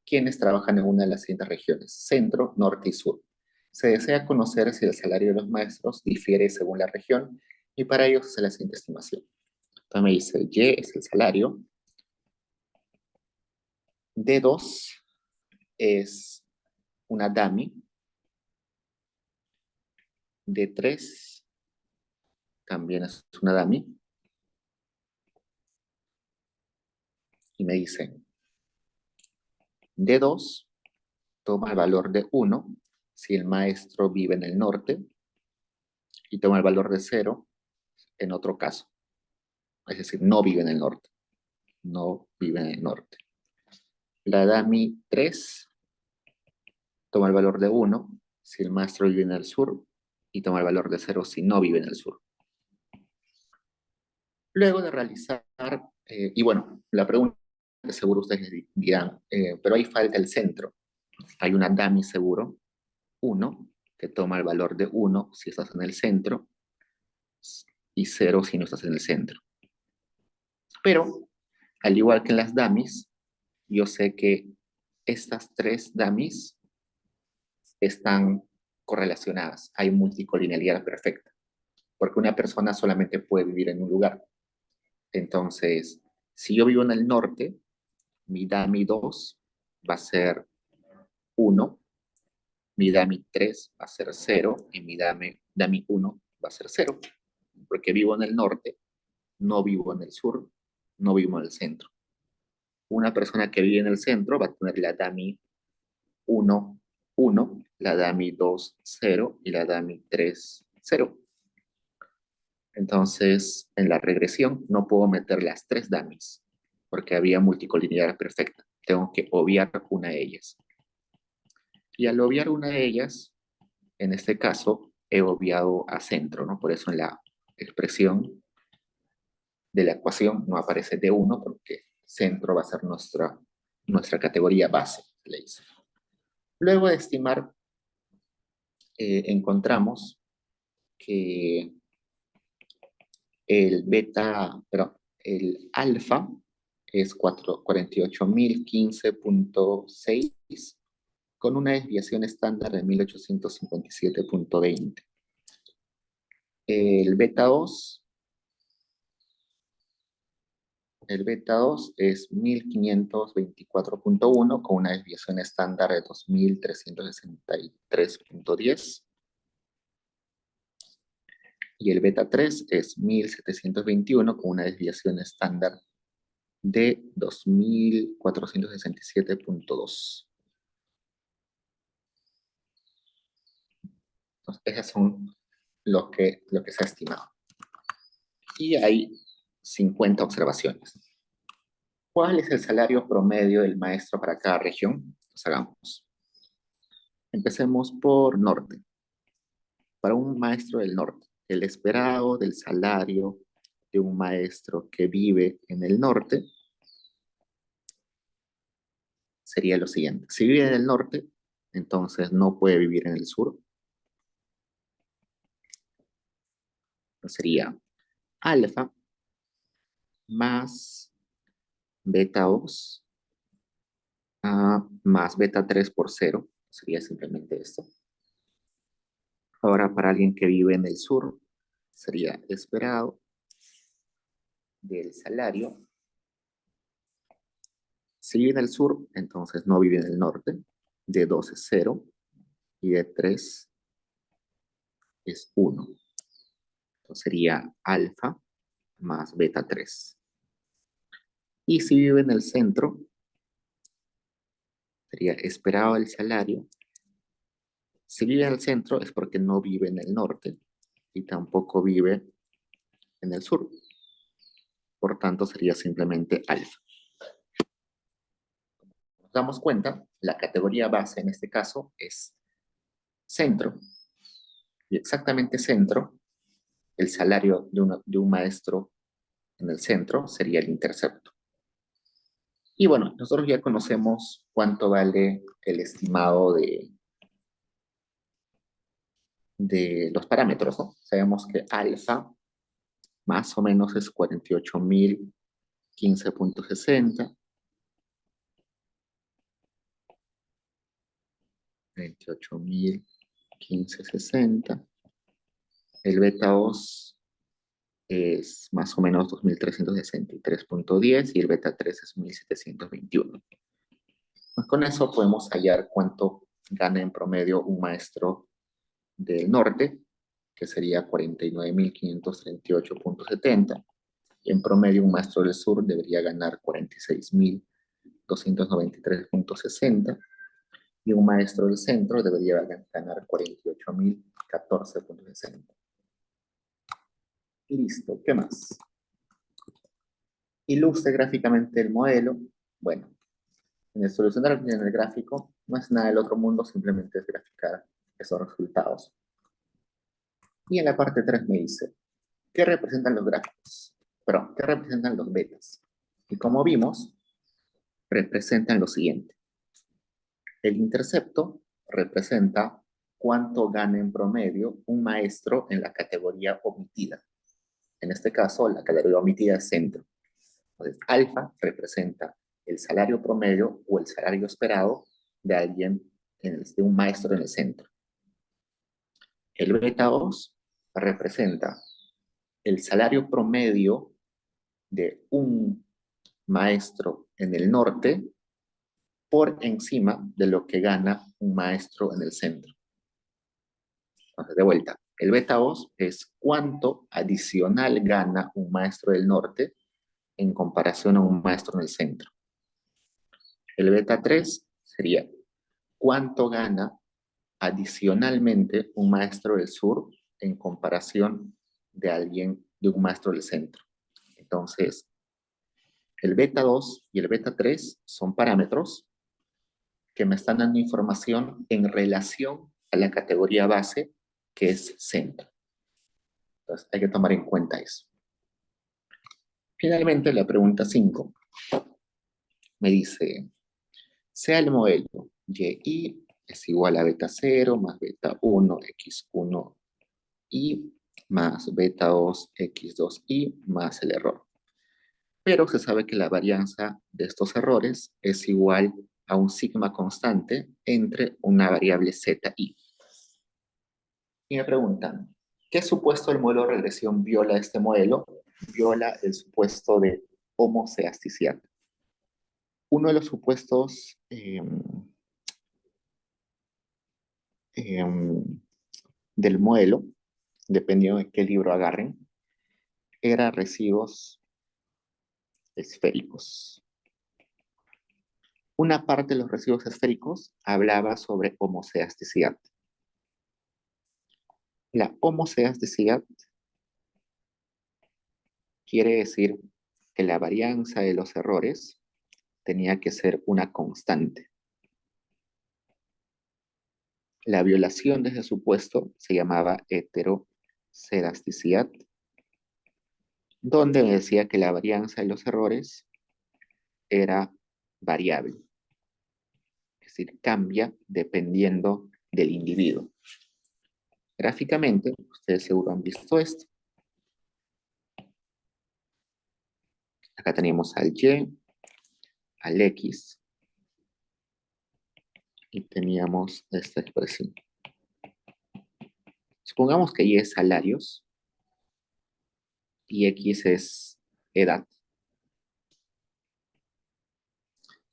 quienes trabajan en una de las siguientes regiones: centro, norte y sur. Se desea conocer si el salario de los maestros difiere según la región y para ello se hace la siguiente estimación. Entonces me dice, Y es el salario, D2 es una dummy, D3 también es una dummy, y me dicen, D2 toma el valor de 1 si el maestro vive en el norte y toma el valor de 0 en otro caso. Es decir, no vive en el norte. No vive en el norte. La dummy 3 toma el valor de 1 si el maestro vive en el sur y toma el valor de 0 si no vive en el sur. Luego de realizar, y bueno, la pregunta que seguro ustedes dirán, pero ahí falta el centro. Hay una dummy seguro, 1, que toma el valor de 1 si estás en el centro y 0 si no estás en el centro. Pero, al igual que en las dummies, yo sé que estas 3 dummies están correlacionadas. Hay multicolinealidad perfecta, porque una persona solamente puede vivir en un lugar. Entonces, si yo vivo en el norte, mi dummy 2 va a ser 1, mi dummy 3 va a ser 0 y mi dummy 1 va a ser 0, porque vivo en el norte, no vivo en el sur, no vivo en el centro. Una persona que vive en el centro va a tener la dummy 1, 1, la dummy 2, 0 y la dummy 3, 0. Entonces, en la regresión no puedo meter las 3 dummies porque había multicolinealidad perfecta. Tengo que obviar una de ellas. Y al obviar una de ellas, en este caso, he obviado a centro, ¿no? Por eso en la expresión de la ecuación no aparece D1 porque centro va a ser nuestra categoría base, le dice. Luego de estimar, encontramos que el alfa es 48.015.6 con una desviación estándar de 1857.20. El beta 2 es 1524.1 con una desviación estándar de 2363.10. Y el beta 3 es 1721 con una desviación estándar de 2467.2. Entonces, esos son lo que se ha estimado. Y hay 50 observaciones. ¿Cuál es el salario promedio del maestro para cada región? Pues hagamos. Empecemos por norte. Para un maestro del norte, el esperado del salario de un maestro que vive en el norte sería lo siguiente. Si vive en el norte, entonces no puede vivir en el sur. Sería alfa más beta 2 más beta 3 por 0. Sería simplemente esto. Ahora, para alguien que vive en el sur, sería esperado del salario. Si vive en el sur, entonces no vive en el norte. De 2 es 0 y de 3 es 1. Entonces sería alfa más beta 3. Y si vive en el centro, sería esperado el salario. Si vive en el centro es porque no vive en el norte y tampoco vive en el sur. Por tanto, sería simplemente alfa. Nos damos cuenta, la categoría base en este caso es centro. Y exactamente centro, el salario de un maestro en el centro sería el intercepto. Y bueno, nosotros ya conocemos cuánto vale el estimado de los parámetros, ¿no? Sabemos que alfa más o menos es 48.015.60. 48.015.60. El beta 2 es más o menos 2.363.10 y el beta 3 es 1.721. Pues con eso podemos hallar cuánto gana en promedio un maestro del norte, que sería 49.538.70. Y en promedio un maestro del sur debería ganar 46.293.60. Y un maestro del centro debería ganar 48.014.60. Listo, ¿qué más? Ilustre gráficamente el modelo. Bueno, en el solucionar en el gráfico no es nada del otro mundo, simplemente es graficar esos resultados. Y en la parte 3 me dice, ¿qué representan los gráficos? Perdón, ¿qué representan los betas? Y como vimos, representan lo siguiente. El intercepto representa cuánto gana en promedio un maestro en la categoría omitida. En este caso, la categoría omitida es centro. Entonces, alfa representa el salario promedio o el salario esperado de alguien, de un maestro en el centro. El beta 2 representa el salario promedio de un maestro en el norte por encima de lo que gana un maestro en el centro. Entonces, de vuelta, el beta 2 es cuánto adicional gana un maestro del norte en comparación a un maestro en el centro. El beta 3 sería cuánto gana adicionalmente un maestro del sur en comparación de un maestro del centro. Entonces, el beta 2 y el beta 3 son parámetros que me están dando información en relación a la categoría base, que es centro. Entonces, hay que tomar en cuenta eso. Finalmente, la pregunta 5 me dice, sea el modelo YI es igual a beta 0 más beta 1 x1 y más beta 2 x2y más el error. Pero se sabe que la varianza de estos errores es igual a un sigma constante entre una variable z y. Y me preguntan, ¿qué supuesto del modelo de regresión viola este modelo? Viola el supuesto de homoceasticidad. Uno de los supuestos del modelo, dependiendo de qué libro agarren, era residuos esféricos. Una parte de los residuos esféricos hablaba sobre homoceasticidad. La homoceasticidad quiere decir que la varianza de los errores tenía que ser una constante. La violación de ese supuesto se llamaba heterocedasticidad, donde decía que la varianza de los errores era variable, es decir, cambia dependiendo del individuo. Gráficamente, ustedes seguro han visto esto. Acá tenemos al Y, al X y teníamos esta expresión. Supongamos que Y es salarios y X es edad.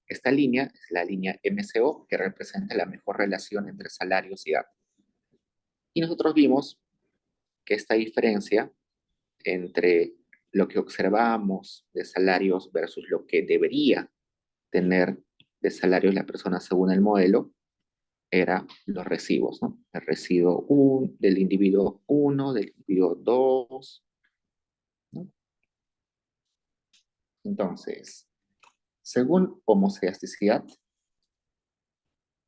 Esta línea es la línea MCO que representa la mejor relación entre salarios y edad. Y nosotros vimos que esta diferencia entre lo que observamos de salarios versus lo que debería tener de salarios la persona según el modelo era los recibos, ¿no? El residuo del individuo 1, del individuo 2, ¿no? Entonces, según homocedasticidad,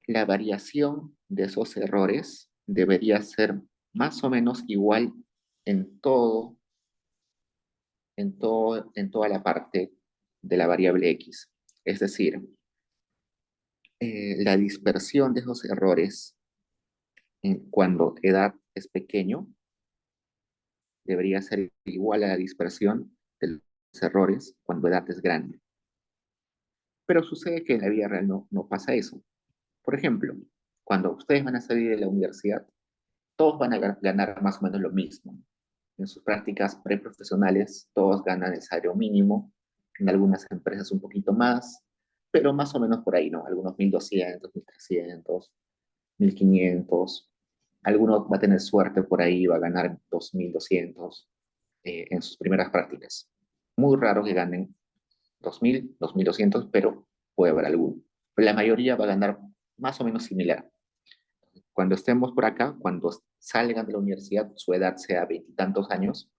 la variación de esos errores debería ser más o menos igual en todo, en toda la parte de la variable X. Es decir, la dispersión de esos errores cuando edad es pequeño debería ser igual a la dispersión de los errores cuando edad es grande. Pero sucede que en la vida real no pasa eso. Por ejemplo, cuando ustedes van a salir de la universidad, todos van a ganar más o menos lo mismo. En sus prácticas preprofesionales, todos ganan el salario mínimo, en algunas empresas un poquito más, pero más o menos por ahí, ¿no? Algunos 1.200, 1.300, 1.500. Algunos va a tener suerte por ahí, va a ganar 2.200 en sus primeras prácticas. Muy raro que ganen 2.000, 2.200, pero puede haber alguno. Pero la mayoría va a ganar más o menos similar. Cuando estemos por acá, cuando salgan de la universidad, su edad sea veintitantos años,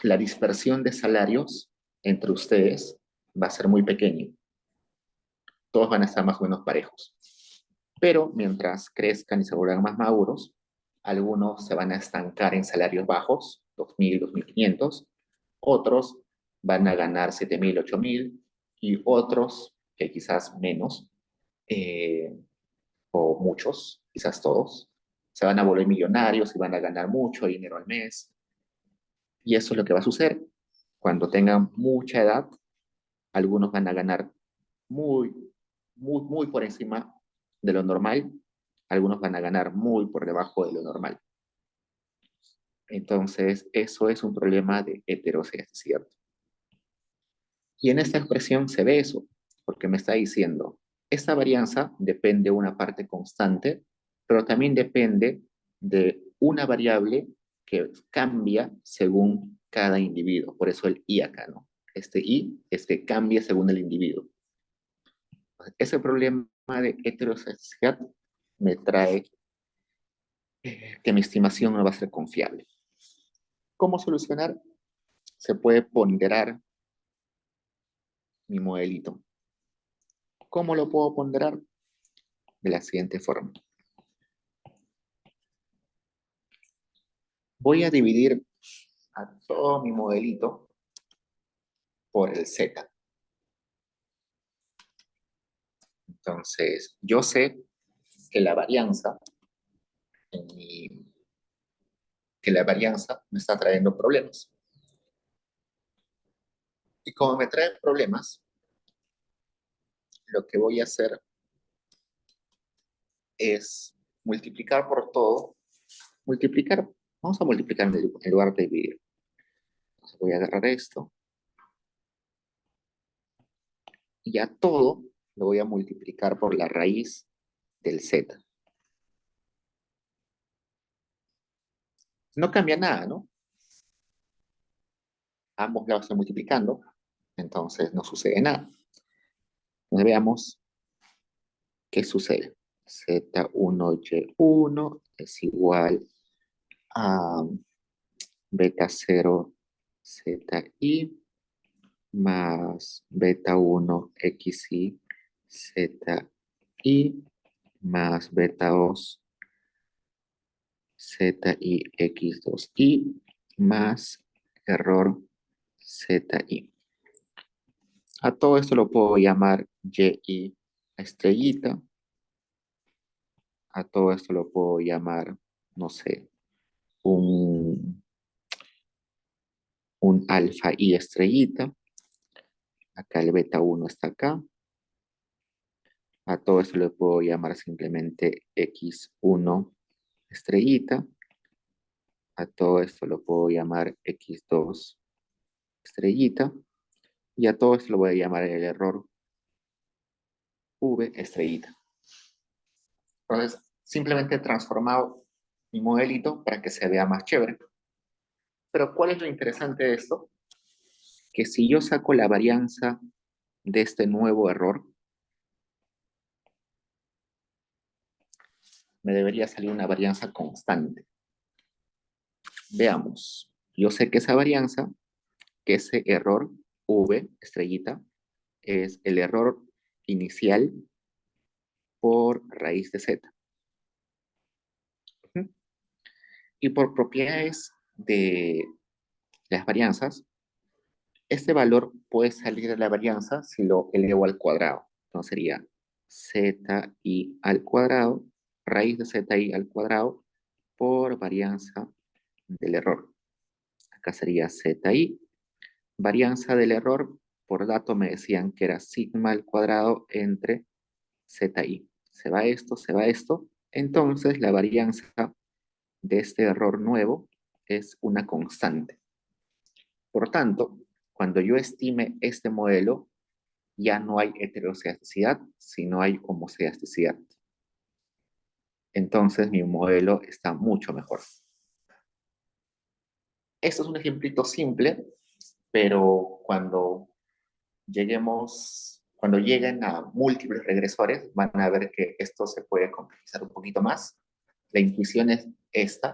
la dispersión de salarios entre ustedes va a ser muy pequeña. Todos van a estar más o menos parejos. Pero mientras crezcan y se vuelvan más maduros, algunos se van a estancar en salarios bajos, 2.000, 2.500, otros van a ganar 7.000, 8.000 y otros, que quizás menos, eh, o muchos, quizás todos, se van a volver millonarios y van a ganar mucho dinero al mes. Y eso es lo que va a suceder. Cuando tengan mucha edad, algunos van a ganar muy, muy por encima de lo normal, algunos van a ganar muy por debajo de lo normal. Entonces, eso es un problema de heterocedasticidad. Y en esta expresión se ve eso, porque me está diciendo, esta varianza depende de una parte constante, pero también depende de una variable que cambia según cada individuo. Por eso el i acá, ¿no? Este i es que cambia según el individuo. Ese problema de heterocedasticidad me trae que mi estimación no va a ser confiable. ¿Cómo solucionar? Se puede ponderar mi modelito. ¿Cómo lo puedo ponderar? De la siguiente forma. Voy a dividir a todo mi modelito por el Z. Entonces, yo sé que la varianza, que la varianza me está trayendo problemas. Y como me traen problemas, lo que voy a hacer es multiplicar por todo. Multiplicar, vamos a multiplicar en lugar de dividir. Entonces voy a agarrar esto y a todo lo voy a multiplicar por la raíz del Z. No cambia nada, ¿no? Ambos lados están multiplicando, entonces no sucede nada. Entonces veamos qué sucede. Z1Y1 es igual a beta 0 ZI más beta 1 XI ZI más beta 2 ZI X2I más error ZI. A todo esto lo puedo llamar YI estrellita. A todo esto lo puedo llamar, no sé, un alfa I estrellita. Acá el beta 1 está acá. A todo esto le puedo llamar simplemente x1 estrellita. A todo esto lo puedo llamar x2 estrellita. Y a todo esto lo voy a llamar el error v estrellita. Entonces, simplemente he transformado mi modelito para que se vea más chévere. Pero ¿cuál es lo interesante de esto? Que si yo saco la varianza de este nuevo error, me debería salir una varianza constante. Veamos. Yo sé que esa varianza, que ese error v estrellita, es el error inicial por raíz de z. Y por propiedades de las varianzas, este valor puede salir de la varianza si lo elevo al cuadrado. Entonces sería zi al cuadrado, raíz de zi al cuadrado, por varianza del error. Acá sería zi. Varianza del error, por dato me decían que era sigma al cuadrado entre zi. Se va esto, se va esto. Entonces la varianza de este error nuevo es una constante. Por tanto, cuando yo estime este modelo, ya no hay heteroscedasticidad, sino hay homoscedasticidad. Entonces mi modelo está mucho mejor. Esto es un ejemplito simple, pero cuando lleguen a múltiples regresores, van a ver que esto se puede complejizar un poquito más. La intuición es esta.